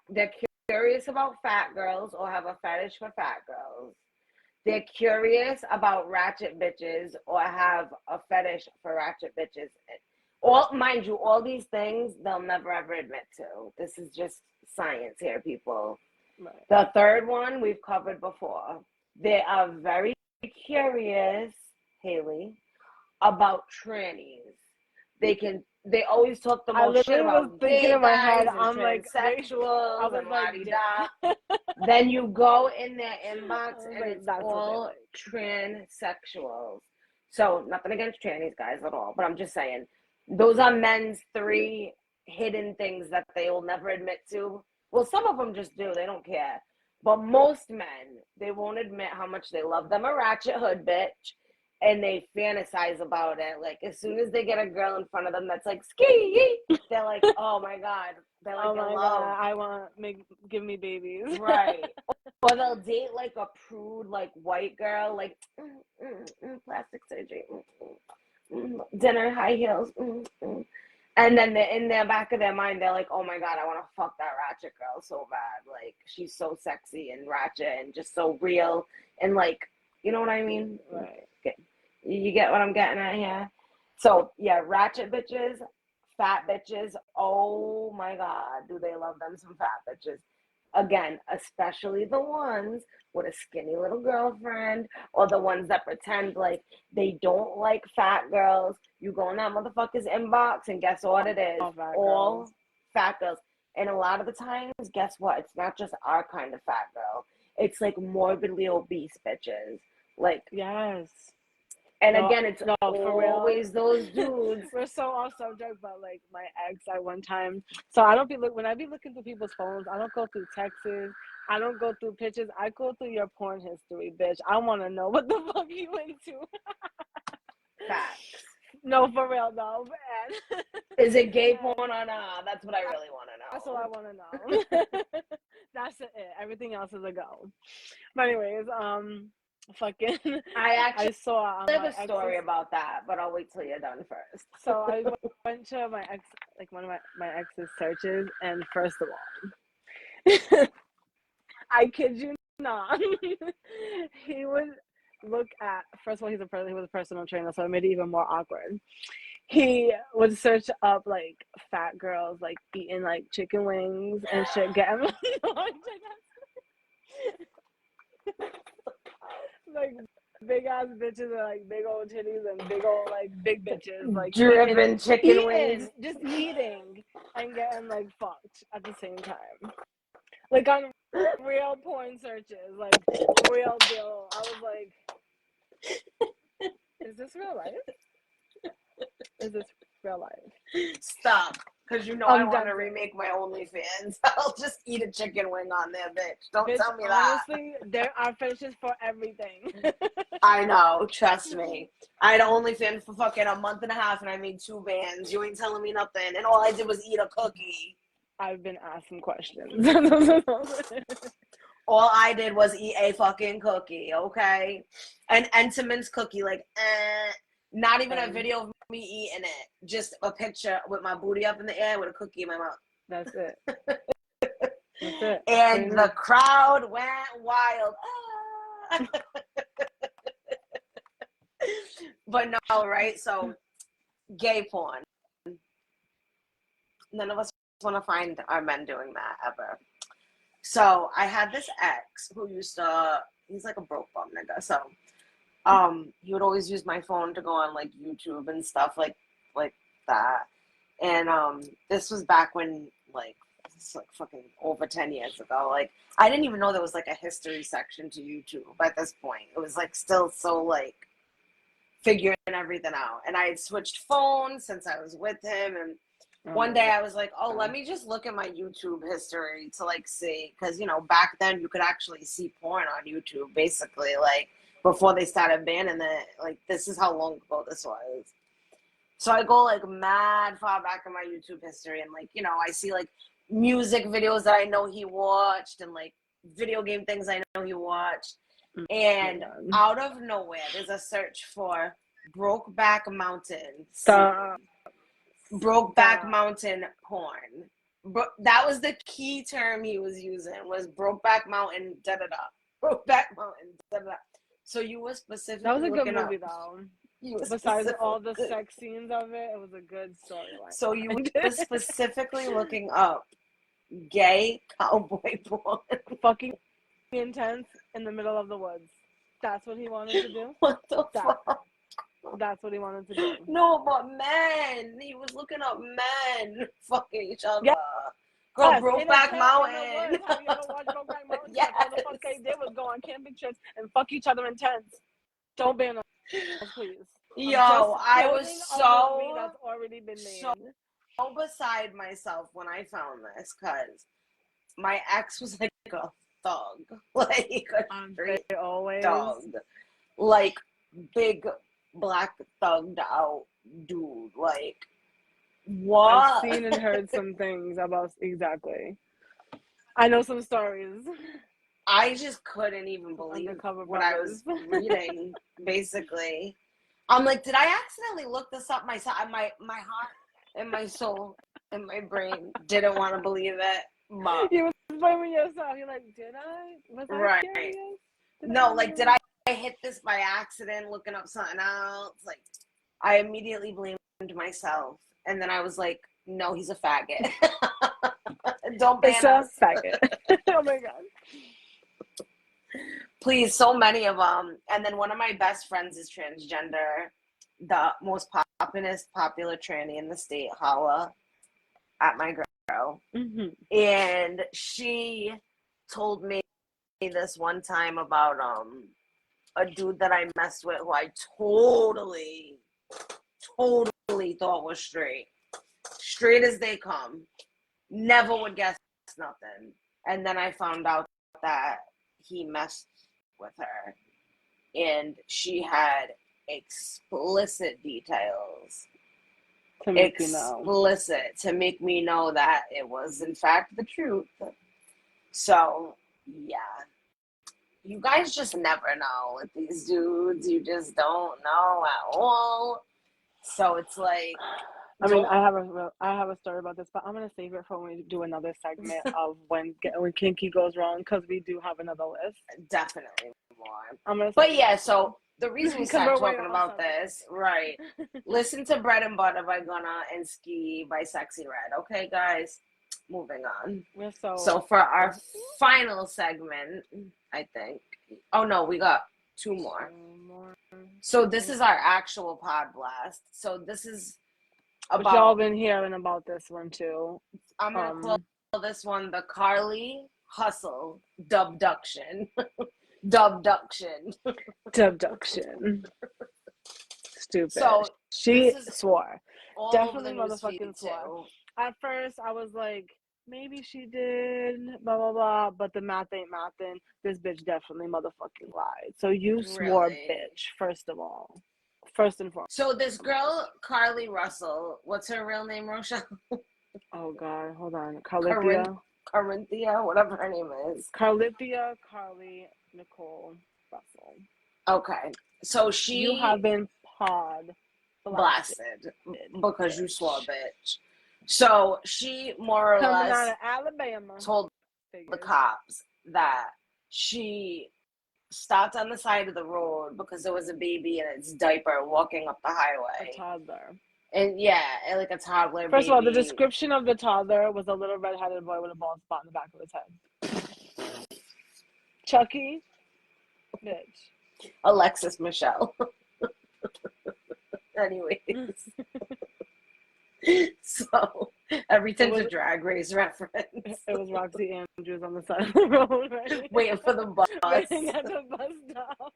They're curious about fat girls or have a fetish for fat girls. They're curious about ratchet bitches or have a fetish for ratchet bitches. All, mind you, all these things they'll never ever admit to. This is just science here, people. Right. The third one we've covered before. They are very curious, Haley, about trannies. They always talk the I most shit literally was about thinking gay in my head, guys and I'm like, I transsexuals was and like, la-di-da. Then you go in their inbox and like, it's that's what they all like. transsexuals. So nothing against trannies guys at all, but I'm just saying those are men's three hidden things that they will never admit to. Well, some of them just do, they don't care. But most men, they won't admit how much they love them a ratchet hood bitch, and they fantasize about it. Like as soon as they get a girl in front of them that's like ski, they're like, oh my god, they're like Oh in my love. god, I want give me babies. Right. Or they'll date like a prude, like white girl, like plastic surgery, dinner, high heels, and then they're in the back of their mind, they're like, "Oh my god, I want to fuck that ratchet girl so bad. Like she's so sexy and ratchet and just so real and like, you know what I mean? Right. You get what I'm getting at here? So yeah, ratchet bitches, fat bitches. Oh my god, do they love them some fat bitches? Again, especially the ones with a skinny little girlfriend or the ones that pretend like they don't like fat girls. You go in that motherfucker's inbox and guess what it is? All fat girls. And a lot of the times, guess what? It's not just our kind of fat girl. It's like morbidly obese bitches. Like, yes. and no, again, it's no, for real. always those dudes. We're so off subject, but like my ex at one time. So I don't be when I be looking through people's phones, I don't go through texts. I don't go through pictures. I go through your porn history, bitch. I want to know what the fuck you into. Facts. No, for real, no, man. Is it gay porn or not? That's what I really want to know. That's what I want to know. That's it. Everything else is a go. But anyways, fucking. I saw have a story about that, but I'll wait till you're done first. So I went to my ex, like one of my ex's searches, and first of all, I kid you not, he would look at. First of all, he was a personal trainer, so it made it even more awkward. He would search up like fat girls like eating like chicken wings and shit, getting like big ass bitches and like big old titties and big old like big bitches like dripping chicken wings, just eating and getting like fucked at the same time, like on real porn searches, like real deal. I was like, is this real life? Is this real life? Stop. Because you know I want to remake my OnlyFans. I'll just eat a chicken wing on there, bitch. Don't tell me that. Honestly, there are fetishes for everything. I know. Trust me. I had OnlyFans for fucking a month and a half and I made 2 bands. You ain't telling me nothing. And all I did was eat a cookie. I've been asking questions. All I did was eat a fucking cookie, okay? An Entenmann's cookie, like, not even a video of me eating it. Just a picture with my booty up in the air with a cookie in my mouth. That's it. That's it. And the crowd went wild. But no, right? So, gay porn. None of us want to find our men doing that ever. So, I had this ex who used to, he's like a broke bum nigga. So, he would always use my phone to go on like YouTube and stuff. Like, like that. And this was back when, like, it's like fucking over 10 years ago. Like, I didn't even know there was like a history section to YouTube at this point. It was like still so like figuring everything out. And I had switched phones since I was with him. And one day I was like, oh, let me just look at my YouTube history to like see. Because, you know, back then you could actually see porn on YouTube, basically, like before they started banning it. Like, this is how long ago this was. So I go like mad far back in my YouTube history, and like, you know, I see like music videos that I know he watched and like video game things I know he watched. And out of nowhere, there's a search for Brokeback Mountain. Brokeback Mountain porn. That was the key term he was using, was Brokeback Mountain, da-da-da. Brokeback Mountain, da-da-da. So you were specifically That was a good looking movie, up, though. Besides all the sex scenes of it, it was a good storyline. So you were specifically looking up gay cowboy porn. Fucking intense in the middle of the woods. That's what he wanted to do? What the fuck? That's what he wanted to do. No, but men. He was looking up men fucking each other. Yeah. Girl, Brokeback Mountain. Have you ever watched Brokeback Mountain? Yes. All the fuck they did was go on camping trips and fuck each other in tents. Don't ban us, please. Yo, I was so that's already been made. So beside myself when I found this, because my ex was like a thug, like a straight thug, like big black thugged out dude. Like, what? I've seen and heard some things about exactly. I know some stories. I just couldn't even believe what I was reading. Basically, I'm like, did I accidentally look this up myself? My heart and my soul and my brain didn't want to believe it. But you was blaming yourself. You're like, did I? Was I right? curious? No, like, did I hit this by accident looking up something else? Like, I immediately blamed myself, and then I was like, no, he's a faggot. Don't ban us. Faggot. Oh my god. Please, so many of them. And then one of my best friends is transgender, the most popular tranny in the state, holla at my girl. Mm-hmm. And she told me this one time about a dude that I messed with who I totally thought was straight as they come, never would guess nothing. And then I found out that he messed with her, and she had explicit details to make me know that it was in fact the truth. So yeah, you guys just never know with these dudes. You just don't know at all. So it's like, I mean, I have a story about this, but I'm gonna save it for when we do another segment of when kinky goes wrong, because we do have another list. Definitely more. But yeah, so the reason we started talking about this, right? Listen to "Bread and Butter" by Gunna and "Ski" by Sexy Red. Okay, guys, moving on. So for our final segment, I think. Oh no, we got two more. So this is our actual pod blast. So this is about. Y'all been hearing about this one too. I'm gonna call this one the Carly Hustle Dubduction. Dubduction. Stupid. So she swore. Definitely motherfucking swore. At first, I was like, maybe she did, blah, blah, blah. But the math ain't mathin'. This bitch definitely motherfucking lied. So you swore, bitch, first of all. First and foremost. So this girl, Carly Russell, what's her real name, Rochelle? Oh, God. Hold on. Corinthia, whatever her name is. Carlithia Carly Nicole Russell. Okay. So you have been blasted because you swore, bitch. So she more or coming less out of Alabama told the cops that she stopped on the side of the road because there was a baby in its diaper walking up the highway. A toddler. And yeah, like a toddler First of all, the description of the toddler was a little red-headed boy with a bald spot in the back of his head. Chucky, bitch. Alexis Michelle. Anyways. So everything's a Drag Race reference. It was Roxy Andrews on the side of the road, right? Waiting for the bus. Waiting at the bus stop.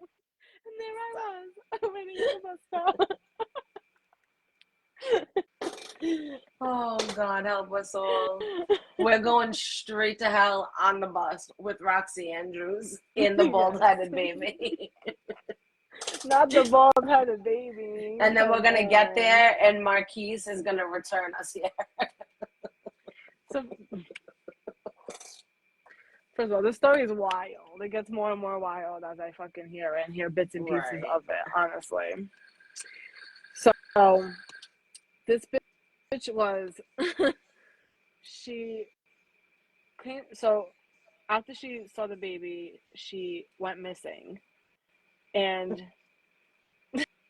And there I was, waiting at the bus stop. Oh, God, help us all. We're going straight to hell on the bus with Roxy Andrews and the bald-headed baby. Not the bald-headed baby. And then we're going to get there, and Marquise is going to return us here. So, first of all, this story is wild. It gets more and more wild as I fucking hear it and hear bits and pieces of it, honestly. So, this bitch was, she came, so after she saw the baby, she went missing. And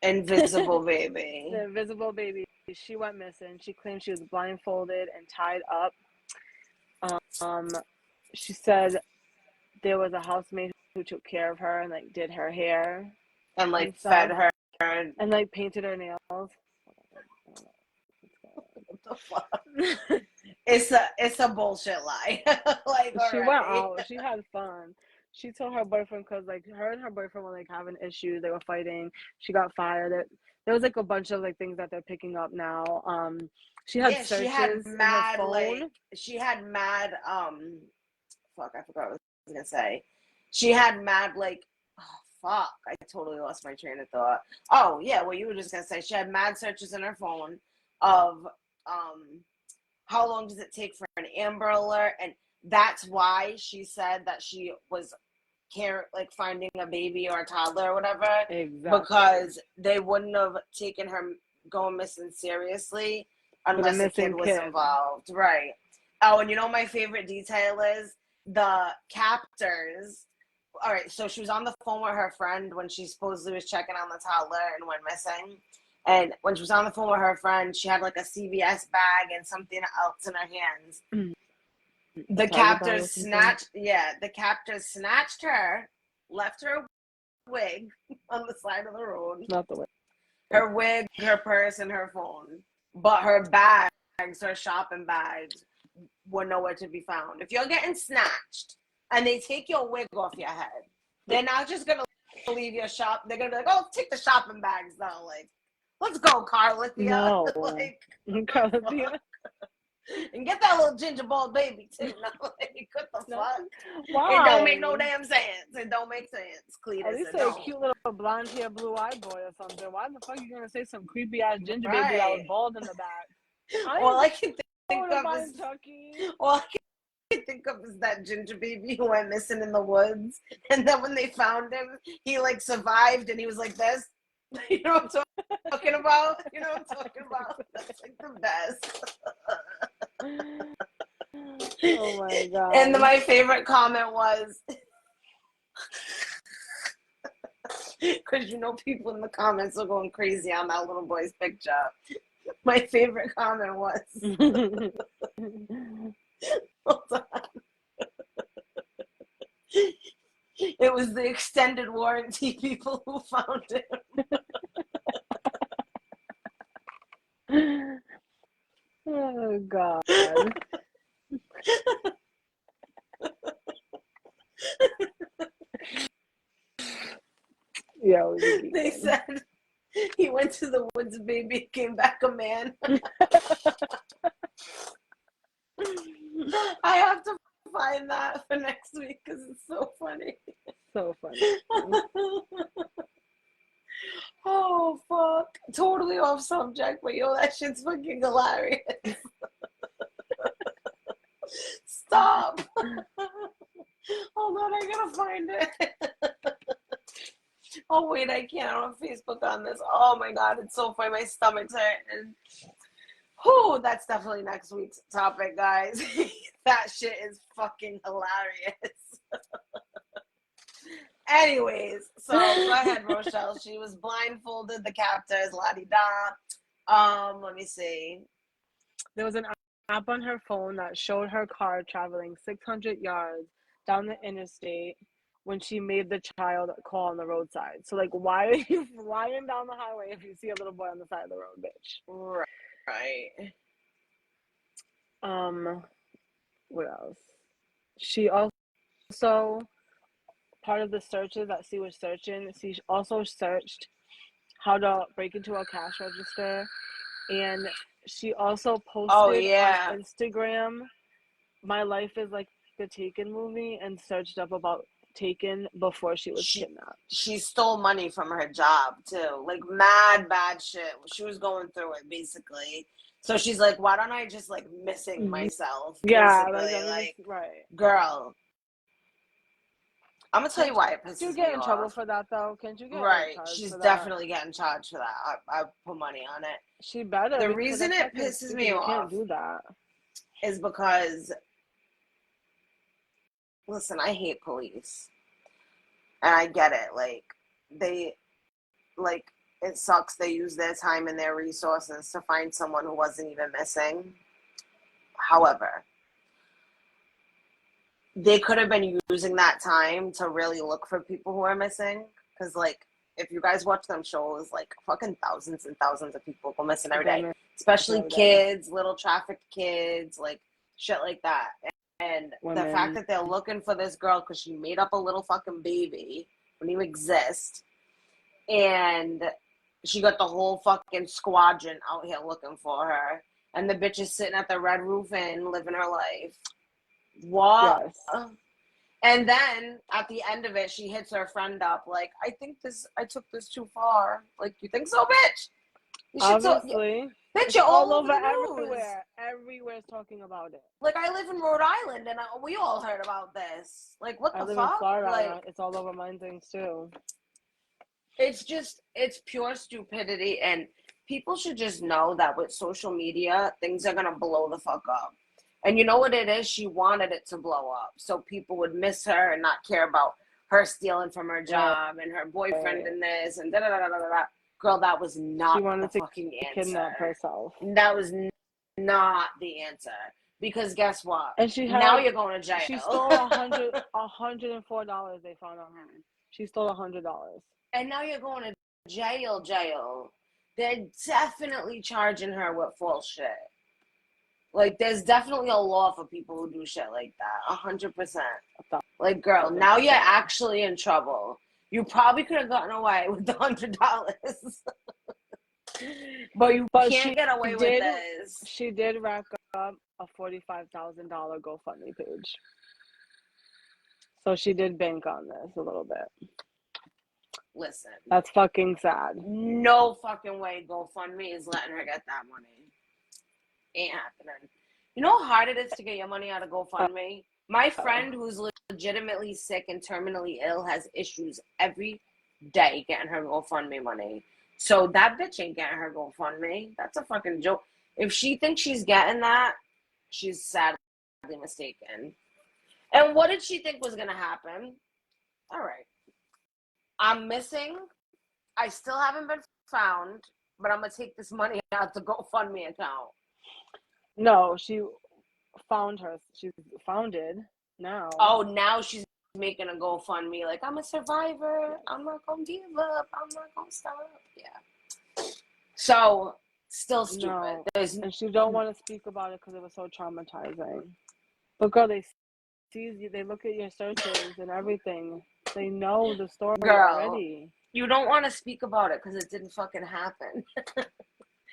invisible baby. The invisible baby, she went missing. She claimed she was blindfolded and tied up. She said there was a housemaid who took care of her and like did her hair and like fed her and like painted her nails. What the fuck? It's a bullshit lie. Like she went out. She had fun. She told her boyfriend, because like her and her boyfriend were like having issues. They were fighting. She got fired. There was like a bunch of like things that they're picking up now. She had searches she had in mad, her phone. like she had mad fuck, I forgot what I was gonna say. She had mad like, oh fuck, I totally lost my train of thought. Oh yeah, well you were just gonna say she had mad searches in her phone of how long does it take for an Amber Alert, and that's why she said that she was finding a baby or a toddler or whatever. Exactly. Because they wouldn't have taken her going missing seriously unless a kid was involved. Right. Oh, and you know my favorite detail is the captors. All right, so she was on the phone with her friend when she supposedly was checking on the toddler and went missing. And when she was on the phone with her friend, she had like a CVS bag and something else in her hands. The captors snatched her, left her wig on the side of the road. Not the wig. Her wig, her purse, and her phone. But her bags, her shopping bags, were nowhere to be found. If you're getting snatched and they take your wig off your head, they're not just going to leave your shop. They're going to be like, oh, take the shopping bags though. Like, let's go, Carlithia. No. Like, Carlithia. And get that little ginger bald baby too. Like, what the fuck? Why? It don't make no damn sense. It don't make sense, Cletus. At least say a cute little blonde hair, blue eyed boy or something. Why the fuck are you gonna say some creepy ass ginger baby that was bald in the back? All I can think of is that ginger baby who went missing in the woods, and then when they found him, he like survived, and he was like this. You know what I'm talking about? You know what I'm talking about? That's like the best. Oh my god. And my favorite comment was, because you know people in the comments are going crazy on that little boy's picture. My favorite comment was, hold on. It was the extended warranty people who found him. Oh God. Yeah, they said he went to the woods, baby, came back a man. I have to find that for next week because it's so funny. So funny. Oh fuck! Totally off subject, but yo, that shit's fucking hilarious. Stop! Hold on, I gotta find it. Oh wait, I can't. I'm on Facebook on this. Oh my god, it's so funny. My stomach's hurting. Oh, that's definitely next week's topic, guys. That shit is fucking hilarious. Anyways, so go ahead, Rochelle. She was blindfolded, the captors, la-di-da. Let me see. There was an app on her phone that showed her car traveling 600 yards down the interstate when she made the child call on the roadside. So, like, why are you flying down the highway if you see a little boy on the side of the road, bitch? Right. Um, what else? She also, part of the searches that she was searching, she also searched how to break into a cash register, and she also Oh posted on yeah. Instagram, "My life is like the Taken movie," and searched up about Taken before she was She kidnapped. she stole money from her job too. Like mad bad shit. She was going through it basically. So she's like, why don't I just like missing myself? Yeah, like Basically. let me Like, just right. girl, I'm gonna tell you Can't why it you pisses get me in trouble off. for that though? Can't you get like Right. charged She's for that? definitely getting charged for that. I put money on it. She better, The because reason that's it fucking pisses stupid. me You can't off do that. is because, listen, I hate police. And I get it. Like, they, like, it sucks they use their time and their resources to find someone who wasn't even missing. However, they could have been using that time to really look for people who are missing. Because, like, if you guys watch them shows, like, fucking thousands and thousands of people go missing every day. Especially kids, little trafficked kids, like, shit like that. And the fact Women. that they're looking for this girl because she made up a little fucking baby when you exist. And she got the whole fucking squadron out here looking for her. And the bitch is sitting at the Red Roof Inn living her life. What? Yes. And then at the end of it, she hits her friend up like, I took this too far. Like, you think so, bitch? You should Obviously. bitch, It's you're all all over over the news. everywhere. Everywhere's talking about it. Like, I live in Rhode Island, and we all heard about this. Like, what I the live in fuck? Florida. Like, It's all over mine things too. it's pure stupidity, and people should just know that with social media, things are gonna blow the fuck up. And you know what it is? She wanted it to blow up so people would miss her and not care about her stealing from her job and her boyfriend and this and da da da da da da. Girl, that was not She the wanted to fucking kidnap answer. herself. That was not the answer. Because guess what? And she Now had, you're going to jail. she stole $104 they found on her. She stole $100. And now you're going to jail. They're definitely charging her with false shit. Like, there's definitely a law for people who do shit like that. 100%. Like, girl, now you're actually in trouble. You probably could have gotten away with the $100. But you can't get away with this. She did rack up a $45,000 GoFundMe page. So she did bank on this a little bit. Listen. That's fucking sad. No fucking way GoFundMe is letting her get that money. Ain't happening. You know how hard it is to get your money out of GoFundMe? My friend who's legitimately sick and terminally ill has issues every day getting her GoFundMe money. So that bitch ain't getting her GoFundMe. That's a fucking joke. If she thinks she's getting that, she's sadly mistaken. And what did she think was going to happen? All right. I'm missing. I still haven't been found, but I'm going to take this money out the GoFundMe account. No, she found her. She's founded now. Oh, now she's making a GoFundMe. Like, I'm a survivor. I'm not going to give up. I'm not going to stop. Yeah. So, still stupid. No. And she don't want to speak about it because it was so traumatizing. But girl, they see you. They look at your searches and everything. They know the story already. You don't want to speak about it because it didn't fucking happen.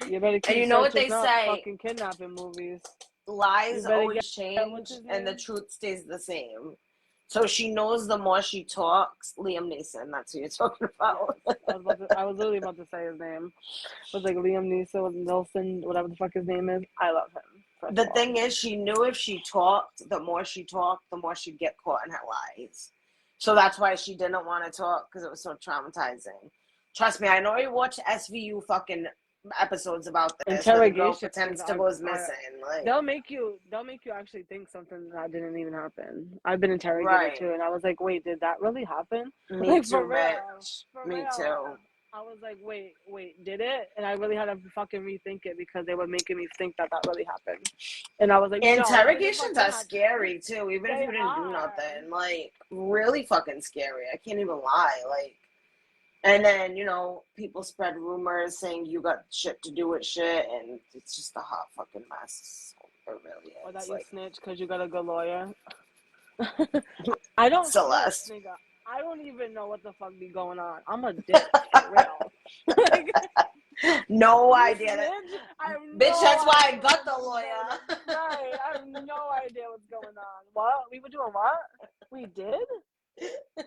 You better keep. And you know what they say? Fucking kidnapping movies. Lies always change, and the truth stays the same. So she knows the more she talks. Liam Neeson, that's who you're talking about. I was literally about to say his name. It was like Liam Neeson with Nelson, whatever the fuck his name is. I love him. The thing is, she knew if she talked, the more she'd get caught in her lies. So that's why she didn't want to talk, because it was so traumatizing. Trust me, I know you watch SVU fucking episodes about this. Interrogation. The girl pretends to go missing. Like, they'll make you actually think something that didn't even happen. I've been interrogated too, and I was like, wait, did that really happen? Me like, too, bitch. Me too. I was like, wait, did it? And I really had to fucking rethink it because they were making me think that really happened. And I was like, interrogations are scary too, even if you didn't do nothing. Like, really fucking scary. I can't even lie. Like, and then, you know, people spread rumors saying you got shit to do with shit, and it's just a hot fucking mess. really Or that is. you Like, snitch because you got a good lawyer. I don't Celeste. snitch, nigga. I don't even know what the fuck be going on. I'm a ditch, for real. Like, No you idea. snitch? I have Bitch, no that's why I idea got the what's lawyer. going on. Right. I have no idea what's going on. What? We were doing what? We did?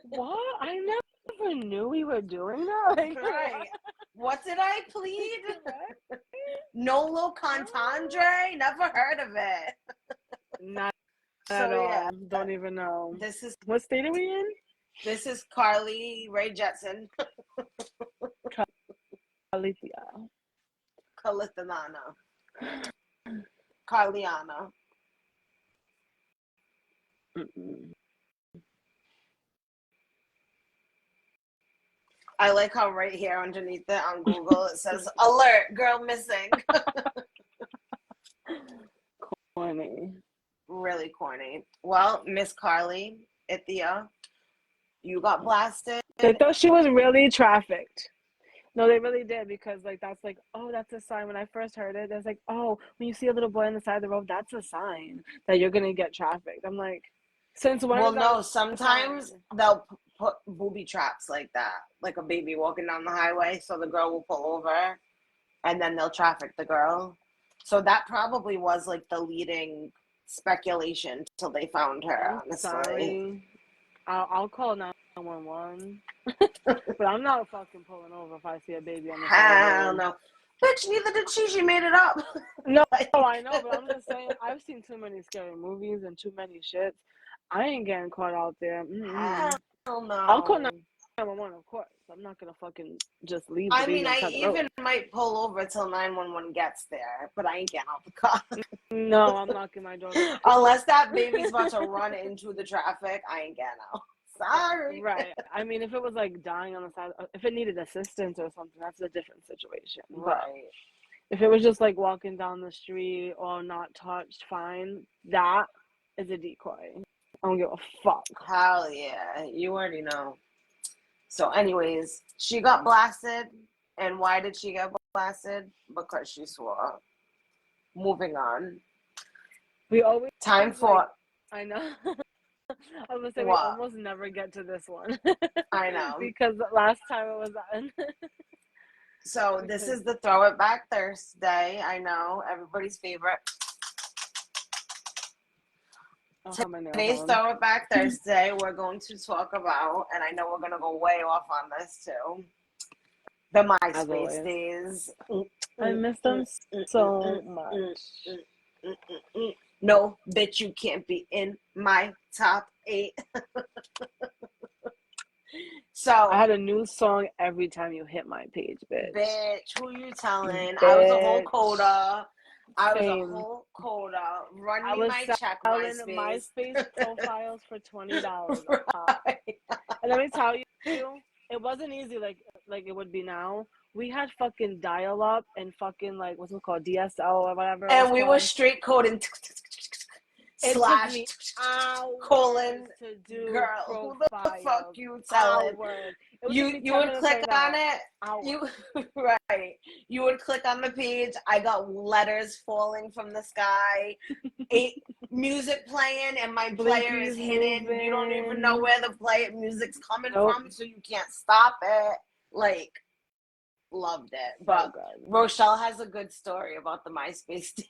What? I never knew we were doing that. Like, Right. What did I plead? What? Nolo contendere? Never heard of it. Not So at all. yeah, Don't even know. this is What state are we in? Carly Rae Jepsen. Alicia. Calithanana. Carliana. Mm-mm. I like how right here underneath it on Google it says alert, girl missing. Corny. Really corny. Well, Miss Carly, Ithia, you got blasted. They thought she was really trafficked. No, they really did, because like that's like, oh, that's a sign. When I first heard it, there's like, oh, when you see a little boy on the side of the road, that's a sign that you're gonna get trafficked. I'm like, since when? Well, is that no, a sometimes sign? they'll put booby traps like that, like a baby walking down the highway, so the girl will pull over and then they'll traffic the girl. So that probably was like the leading speculation till they found her, I'm honestly. sorry. I'll call 911. But I'm not fucking pulling over if I see a baby on the side of the Hell road. no. Bitch, neither did she. She made it up. No, Like, I know, but I'm just saying, I've seen too many scary movies and too many shits. I ain't getting caught out there. hell no. I'll call 911, of course. I'm not gonna fucking just leave the I baby mean, on the I side of the road. even might pull over till 911 gets there, but I ain't getting out the car. No, I'm knocking my door. Unless that baby's about to run into the traffic, I ain't getting out. Sorry. Right. I mean, if it was like dying on the side, if it needed assistance or something, that's a different situation. But Right. if it was just like walking down the street or not touched, fine. That is a decoy. I don't give a fuck. Hell yeah. You already know. So, anyways, she got blasted. And why did she get blasted? Because she swore. Moving on. We always Time for like, I know. I was gonna say we what? almost never get to this one. I know. Because last time it was on. So this is the Throw It Back Thursday. I know, everybody's favorite. Today's Throw It Back Thursday, we're going to talk about, and I know we're going to go way off on this too, the MySpace days. I miss them so much. No, bitch, you can't be in my top 8. So I had a new song every time you hit my page, bitch. Bitch, who you telling? Bitch. I was a whole coda. Same. Run I me was my check, selling MySpace. MySpace profiles for $20 a pop. Right. And let me tell you, it wasn't easy like it would be now. We had fucking dial up and fucking like what's it called, DSL or whatever. And we were straight coding It slash took me hours colon to do girl. profiles. Who the fuck you telling? You would click on it. You right. You would click on the page. I got letters falling from the sky. Music playing, and my player is hidden. Moving. You don't even know where the music's coming from, so you can't stop it. Like, loved it. But Rochelle has a good story about the MySpace days.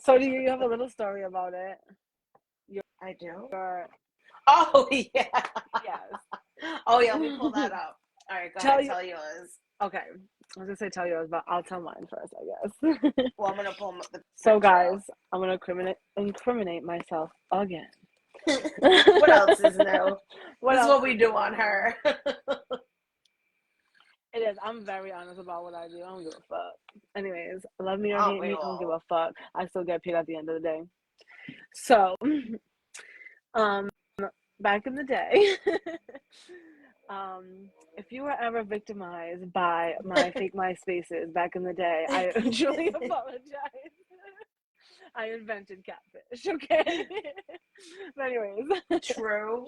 So do you have a little story about it? I do. Oh yeah. Yes. Oh yeah. Let me pull that up. All right, go ahead. Tell yours. Okay. I was gonna say tell yours, but I'll tell mine first, I guess. Well, I'm gonna pull the. So guys, I'm gonna incriminate myself again. What else is new? This is what we do on her. It is. I'm very honest about what I do. I don't give a fuck. Anyways, love me or hate me, I don't give a fuck. I still get paid at the end of the day. So, back in the day, if you were ever victimized by my fake MySpaces back in the day, I truly apologize. I invented catfish, okay? But anyways. True.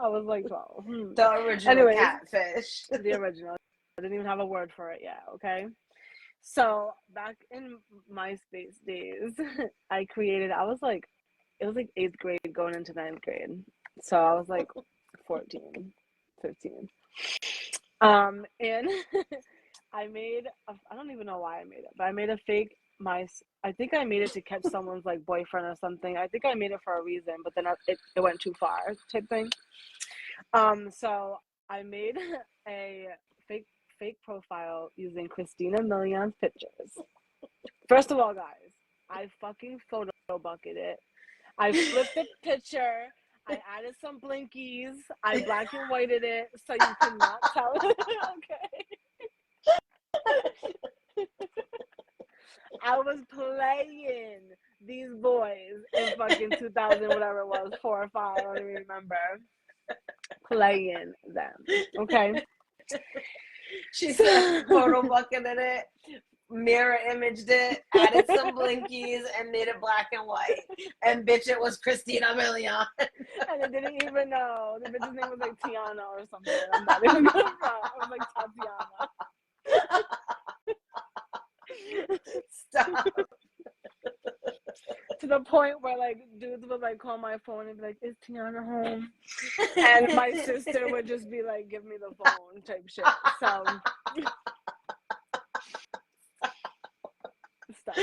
I was like 12. The original catfish. The original. I didn't even have a word for it yet, okay? So back in MySpace days, I was like, it was like eighth grade going into ninth grade. So I was like 14, 15. And I don't even know why I made it, but I made a fake I think I made it to catch someone's like boyfriend or something. I think I made it for a reason, but then it went too far type thing. So I made a fake fake profile using Christina Million's pictures. First of all, guys, I fucking photo bucketed it. I flipped the picture. I added some blinkies. I black and whited it so you could not tell. Okay. I was playing these boys in fucking 2000, whatever it was, 4 or 5, I don't even remember. Playing them. Okay. She said photo bucketed it, mirror imaged it, added some blinkies, and made it black and white. And bitch, it was Christina Milian. And I didn't even know. The bitch's name was like Tiana or something. I'm not even gonna front. It was like Tatiana. Stop. To the point where like dudes would like call my phone and be like, "Is Tiana home?" And my sister would just be like, "Give me the phone," type shit. So stop.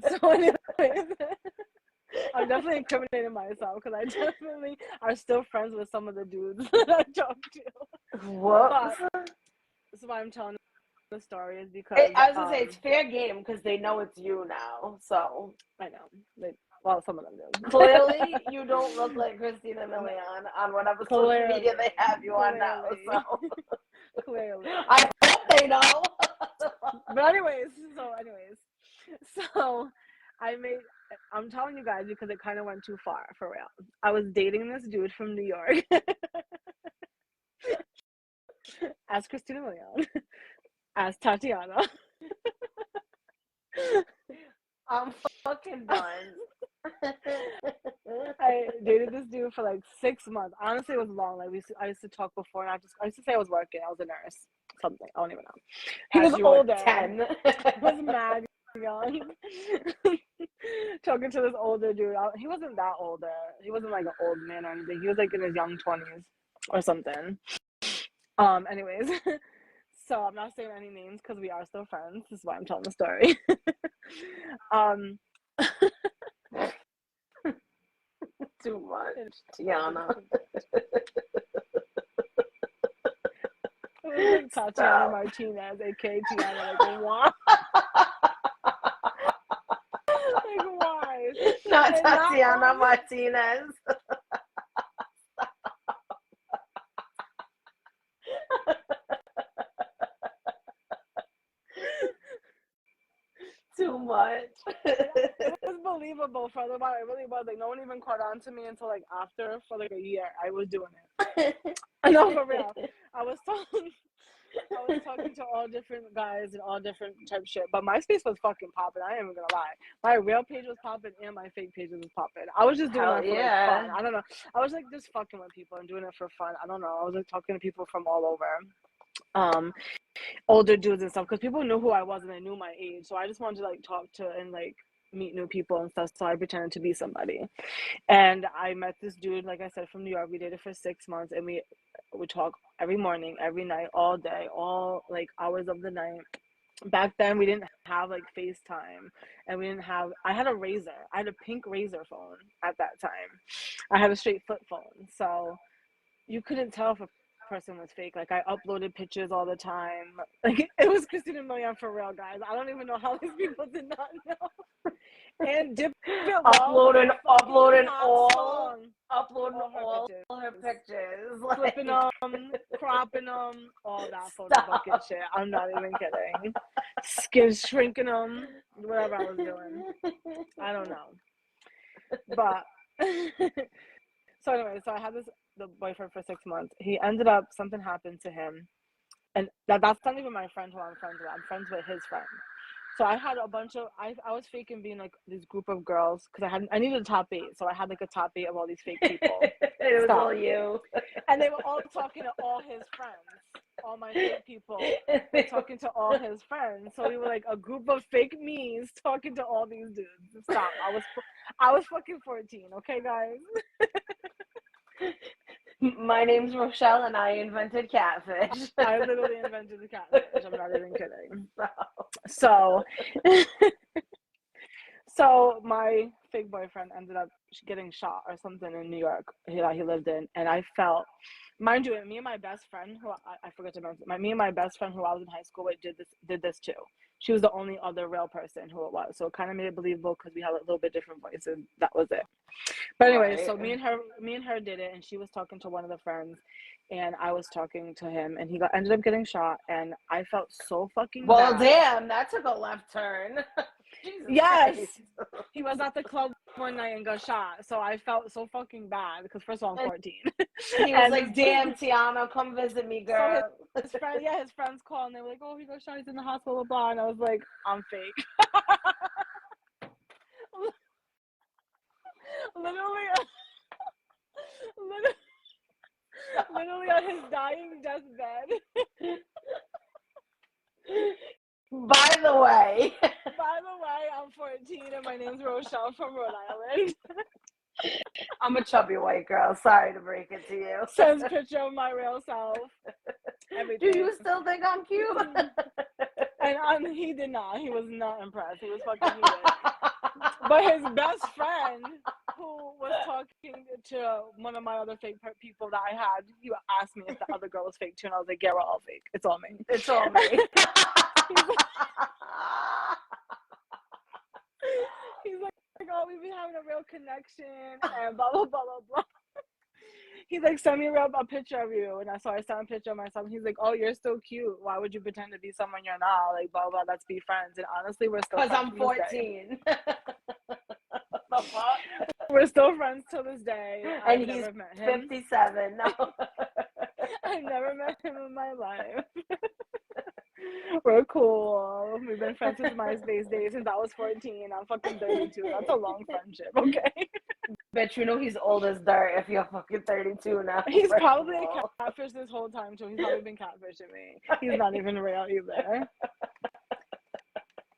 So anyways, I'm definitely incriminating myself because I definitely are still friends with some of the dudes that I talk to. What? So why I'm telling the story is because I was gonna say it's fair game because they know it's you now. So I know, well, some of them do. Clearly, you don't look like Christina Milian on whatever social media they have you on now. So clearly, I hope they know. But anyways, so I'm telling you guys because it kind of went too far for real. I was dating this dude from New York as Christina Milian, as Tatiana. I'm fucking done. I dated this dude for like 6 months. Honestly, it was long. Like I used to talk before, and I used to say I was working. I was a nurse, something. I don't even know. He was older. 10. He was mad young. Talking to this older dude. He wasn't that older. He wasn't like an old man or anything. He was like in his young 20s or something. Anyways, so I'm not saying any names because we are still friends. This is why I'm telling the story. Too much, Tiana. Like Tatiana Martinez, aka Tiana. Like what? Like why? Not Tatiana Martinez. Too much. It was believable for a while. It really was. Like no one even caught on to me until like after for like a year. I was doing it. I know for real. I was talking to all different guys and all different type of shit. But MySpace was fucking popping. I ain't even gonna lie. My real page was popping and my fake pages was popping. I was just doing that for like fun. I don't know. I was like just fucking with people and doing it for fun. I don't know. I was like talking to people from all over. Older dudes and stuff because people knew who I was and they knew my age. So I just wanted to like talk to and like meet new people and stuff. So I pretended to be somebody. And I met this dude, like I said, from New York. We dated for 6 months and we would talk every morning, every night, all day, all like hours of the night. Back then we didn't have like FaceTime and I had a Razor. I had a pink Razor phone at that time. I had a straight flip phone. So you couldn't tell if a person was fake. Like I uploaded pictures all the time. Like it was Christina Milian for real, guys. I don't even know how these people did not know. And uploading all her pictures. Flipping them, cropping them, all that photo bucket shit. I'm not even kidding. Shrinking them, whatever I was doing. I don't know. But so anyway, so I had the boyfriend for 6 months. He ended up, something happened to him. And that's not even my friend who I'm friends with. I'm friends with his friend. So I had a bunch of I was faking being like this group of girls because I needed a top 8, so I had like a top 8 of all these fake people. It was Stop. all you. And they were all talking to all his friends. All my fake people were talking to all his friends. So we were like a group of fake me's talking to all these dudes. Stop. I was fucking 14, okay, guys? My name's Rochelle and I invented catfish. I literally invented the catfish. I'm not even kidding. So so my fake boyfriend ended up getting shot or something in New York that he lived in, and I felt, mind you, me and my best friend, who I forgot to mention, me and my best friend who I was in high school with did this too. She was the only other real person who it was, so it kind of made it believable because we had a little bit different voices. That was it. But anyways, Right. so me and her did it, and she was talking to one of the friends, and I was talking to him, and he ended up getting shot, and I felt so fucking Well, bad. damn, that took a left turn. Jesus Yes, Christ. he was at the club one night and got shot, so I felt so fucking bad because first of all I'm 14. He was like, "Damn, Tiana, come visit me, girl." So his friends called and they were like, "Oh, he got shot. He's in the hospital." Blah, blah. And I was like, "I'm fake." literally, literally on his dying deathbed. By the way, I'm 14 and my name's Rochelle from Rhode Island. I'm a chubby white girl. Sorry to break it to you. Sends picture of my real self. Everything. Do you still think I'm cute? And he did not. He was not impressed. He was fucking heated. But his best friend, who was talking to one of my other fake people that I had, he asked me if the other girl was fake too, and I was like, "Yeah, we're all fake. It's all me. It's all me." He's like, "Oh, we've been having a real connection," and blah blah blah blah blah. He's like, "Send me a picture of you," and so I sent a picture of myself. He's like, "Oh, you're still cute. Why would you pretend to be someone you're not? Like, blah blah. Let's be friends." And honestly, we're still because friends I'm to this day. 14. The fuck? We're still friends till this day. And I've he's never met him. 57. No. I've never met him in my life. We're cool. We've been friends since Myspace days, since I was 14. I'm fucking 32. That's a long friendship, okay? Bet you know he's old as dirt if you're fucking 32 now. He's probably a catfish this whole time, too. He's probably been catfishing me. He's not even real either.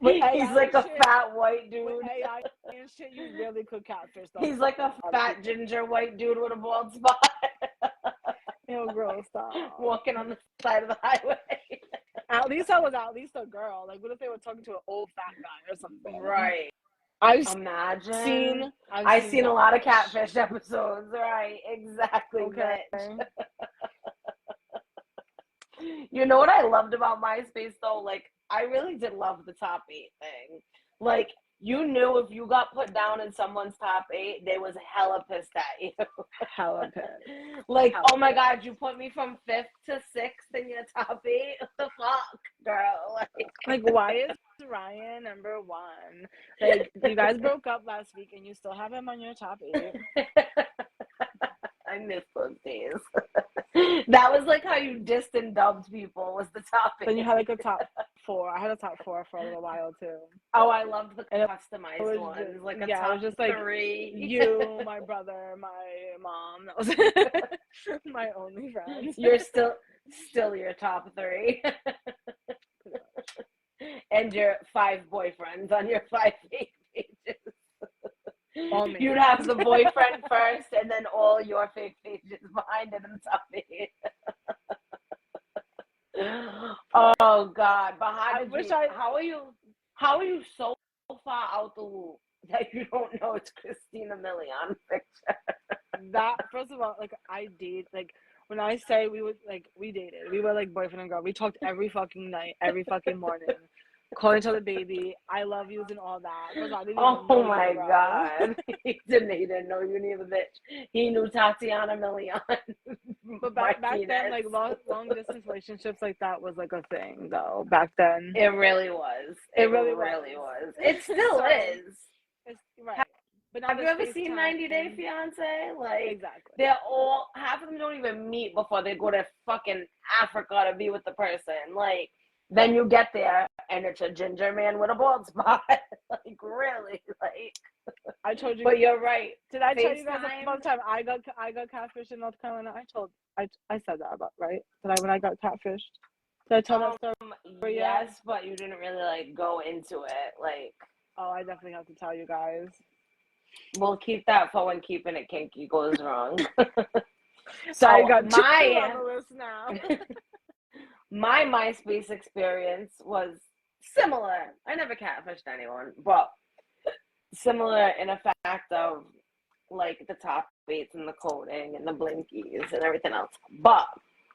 He's like a fat white dude. With AI and shit, you really could catfish them. He's like a fat ginger white dude with a bald spot. Ew, girl, stop. Walking on the side of the highway. At least I was at least a girl. Like, what if they were talking to an old fat guy or something? Right. I've seen a lot of catfish episodes. Right. Exactly. Okay. You know what I loved about MySpace though? Like, I really did love the top 8 thing. Like, you knew if you got put down in someone's top 8, they was hella pissed at you. Hella pissed. Like, oh my God, you put me from 5th to 6th in your top 8? What the fuck, girl? Like, why is Ryan number 1? Like, you guys broke up last week and you still have him on your top 8. I miss those days. That was like how you dissed and dubbed people, was the top 8. Then you had like a top 4. I had a top 4 for a little while too. Oh, I loved the customized ones. Just, like a yeah, top it was just like 3. You, my brother, my mom. That was my only friends. You're still your top 3. And your 5 boyfriends on your 5 pages. You'd have the boyfriend first, and then all your fake pages behind it and top 8. Oh God! But how are you so far out the loop that you don't know it's Christina Milian picture? That, first of all, like, when I say we dated, we were like boyfriend and girl. We talked every fucking night, every fucking morning. Calling each other baby, I love yous and all that. Oh my God. He didn't know you neither, bitch. He knew Tatiana Milian. But back then, like, long distance relationships like that was like a thing though. Back then. It really was. It really was. It still is. It's, right. But have you ever seen 90 Day Fiance? Like, exactly. They're half of them don't even meet before they go to fucking Africa to be with the person. Like, Then you get there and it's a ginger man with a bald spot. Like, really? Like, I told you. But you're right. Did I tell you guys FaceTime. about the time I got catfished in North Carolina? I said that about, right? When I got catfished. Did I tell that story yet? Yes, but you didn't really like go into it. Like, Oh, I definitely have to tell you guys. we'll keep that for when keeping it kinky goes wrong. So I got two on the list now. My MySpace experience was similar. I never catfished anyone, but similar in a fact of like the top 8s and the coding and the blinkies and everything else. But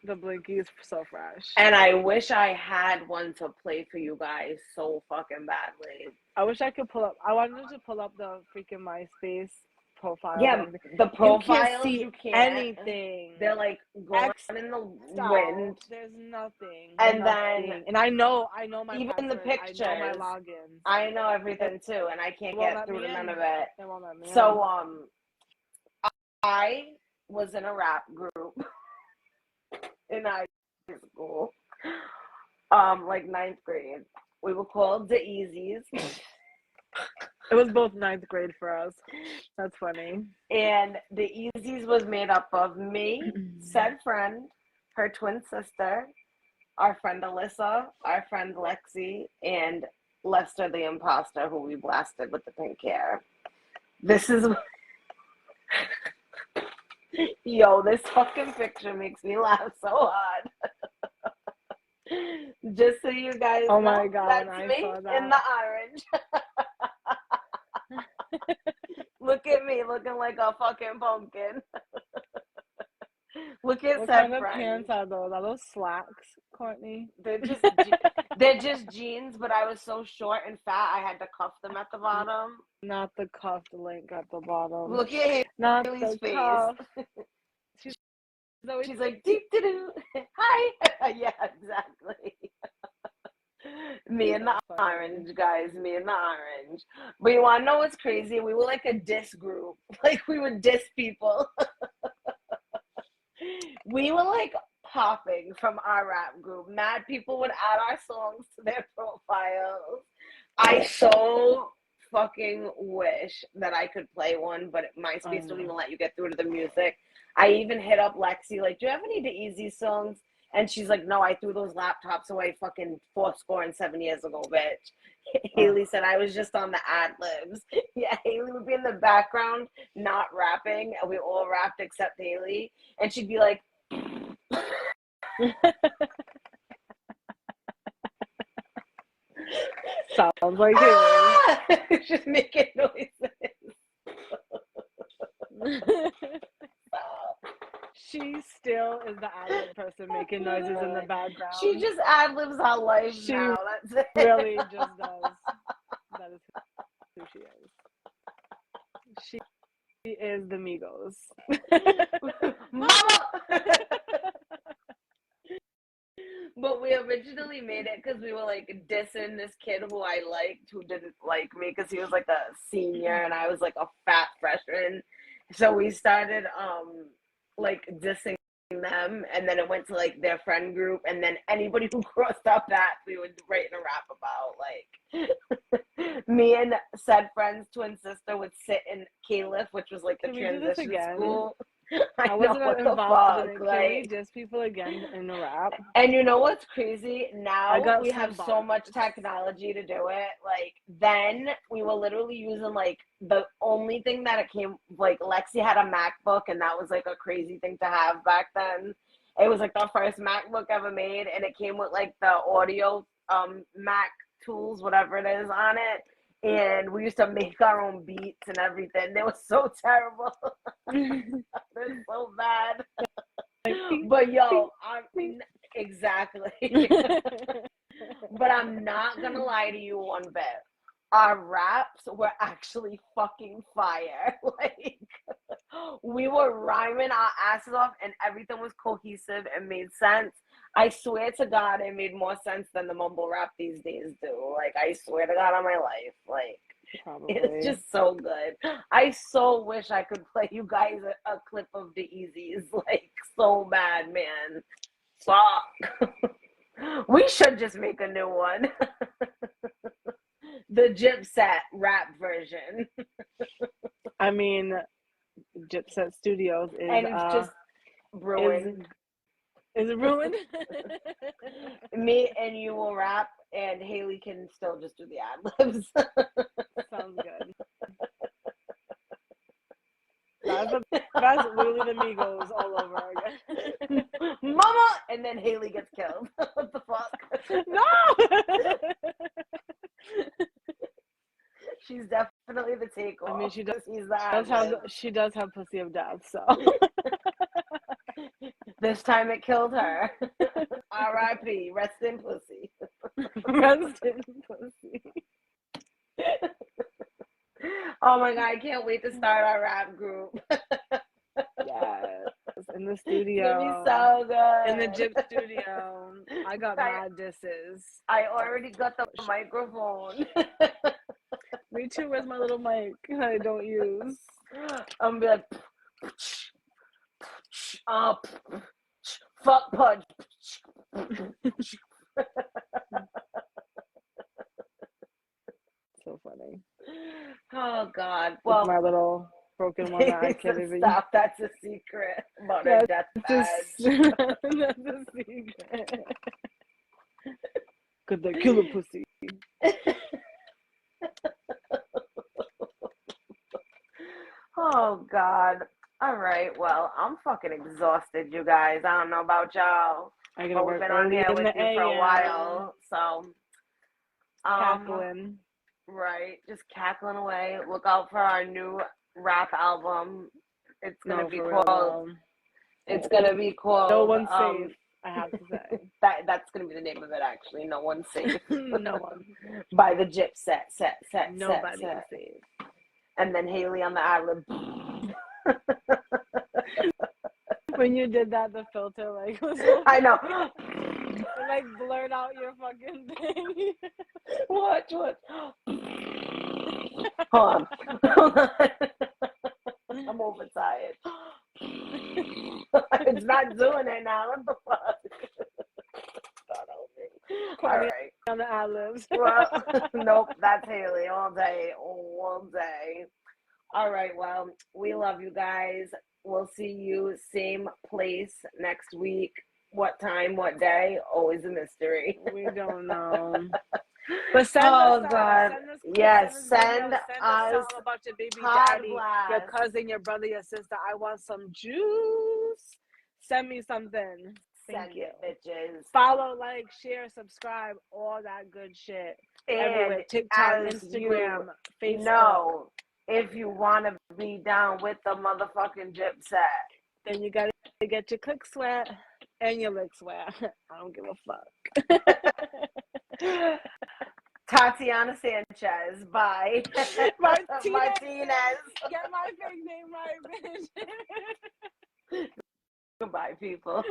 the blinkies so fresh. And I wish I had one to play for you guys so fucking badly. I wish I could pull up. I wanted to pull up the freaking MySpace profile. Yeah, the profiles, you can't anything. They're like going in the wind. There's nothing. And then, and I know my even password, the pictures. I know my logins. I know everything too, and I can't get through to none of it. They won't let me in. So I was in a rap group in high school, like 9th grade. We were called Dayz. It was both 9th grade for us. That's funny. And the Dayz was made up of me, said friend, her twin sister, our friend Alyssa, our friend Lexi, and Lester the imposter, who we blasted with the pink hair. This is... Yo, this fucking picture makes me laugh so hard. Just so you guys know, my God, that's me in the orange. Look at me looking like a fucking pumpkin. Look at what kind of pants are those? Are those slacks, Courtney? They're just jeans, but I was so short and fat I had to cuff them at the bottom. Not the cuffed link at the bottom. Look at Haley's face. Cuff. She's like, doo-doo-doo. Hi. Yeah, exactly. Me and the orange, guys. Me and the orange. But you want to know what's crazy? We were like a diss group. Like, we would diss people. We were like popping from our rap group. Mad people would add our songs to their profiles. I so fucking wish that I could play one, but MySpace don't even let you get through to the music. I even hit up Lexi, like, do you have any Dayz songs? And she's like, no, I threw those laptops away fucking 7 years ago, bitch. Haley said I was just on the ad-libs. Yeah, Haley would be in the background, not rapping, and we all rapped except Haley. And she'd be like... Sounds like Haley. Just making noises. She still is the ad-lib person making noises in the background. She just ad-libs her life now. That's it. Really just does. That is who she is. She is the Migos. Mama! But we originally made it because we were like dissing this kid who I liked, who didn't like me because he was like a senior and I was like a fat freshman. So we started like dissing them, and then it went to like their friend group, and then anybody who crossed our path we would write in a rap about. Like, me and said friend's twin sister would sit in Caliph, which was like the transition school. I wasn't involved in it. Can we diss people again in a rap? And you know what's crazy? Now we have so much technology to do it. Like, then we were literally using like the only thing that it came, like, Lexi had a MacBook, and that was like a crazy thing to have back then. It was like the first MacBook ever made, and it came with like the audio Mac tools, whatever it is, on it. And we used to make our own beats and everything. They were so terrible. They're so bad. But yo, exactly. But I'm not gonna lie to you one bit. Our raps were actually fucking fire. Like, we were rhyming our asses off, and everything was cohesive and made sense. I swear to God, it made more sense than the mumble rap these days do. Like, I swear to God on my life. Like, probably. It's just so good. I so wish I could play you guys a clip of the Dayz, like, so bad, man. Fuck. We should just make a new one. The Gypset rap version. I mean, Gypset Studios is and it's just ruined. Is it ruined? Me and you will rap, and Haley can still just do the ad-libs. Sounds good. That's literally the Migos all over again. Mama! And then Haley gets killed. What the fuck? No! She's definitely the takeoff. I mean, she does have pussy of death, so. This time it killed her. R.I.P. Rest in pussy. Rest in pussy. Oh my God, I can't wait to start our rap group. Yes. In the studio. It's gonna be so good. In the Gyp studio. I got mad disses. I already got the microphone. Me too. Where's my little mic I don't use? I'm gonna be like, fuck punch. So funny. Oh God. Well, my little broken one activity. Stop. That's a secret about her death badge. That's a secret. Cause they kill a pussy. Oh God. All right. Well, I'm fucking exhausted, you guys. I don't know about y'all. I gotta we've been on here with you for a while, so cackling. Right, just cackling away. Look out for our new rap album. It's gonna be called. It's gonna be called. No One's Safe. I have to say that's gonna be the name of it. Actually, No One's Safe. No one. By the Gypset. Nobody is safe. And then Haley on the ad-lib. When you did that, the filter was I know. It blurred out your fucking thing. Watch. Hold on. I'm overtired. It's not doing it now. What the fuck? All right. On the ad-libs. Well, nope, that's Haley all day. All right, well, we love you guys. We'll see you same place next week. What time, what day? Always a mystery. We don't know. But send send us about your baby daddy, your cousin, your brother, your sister. I want some juice. Send me something. Thank you, bitches. Follow, like, share, subscribe, all that good shit. And everywhere. TikTok, Instagram, Facebook. No, if you want to be down with the motherfucking Gypset, then you gotta get your click sweat and your lick sweat. I don't give a fuck. Tatiana Sanchez. Bye. Martinez. Get my fake name right, bitch. Goodbye, people.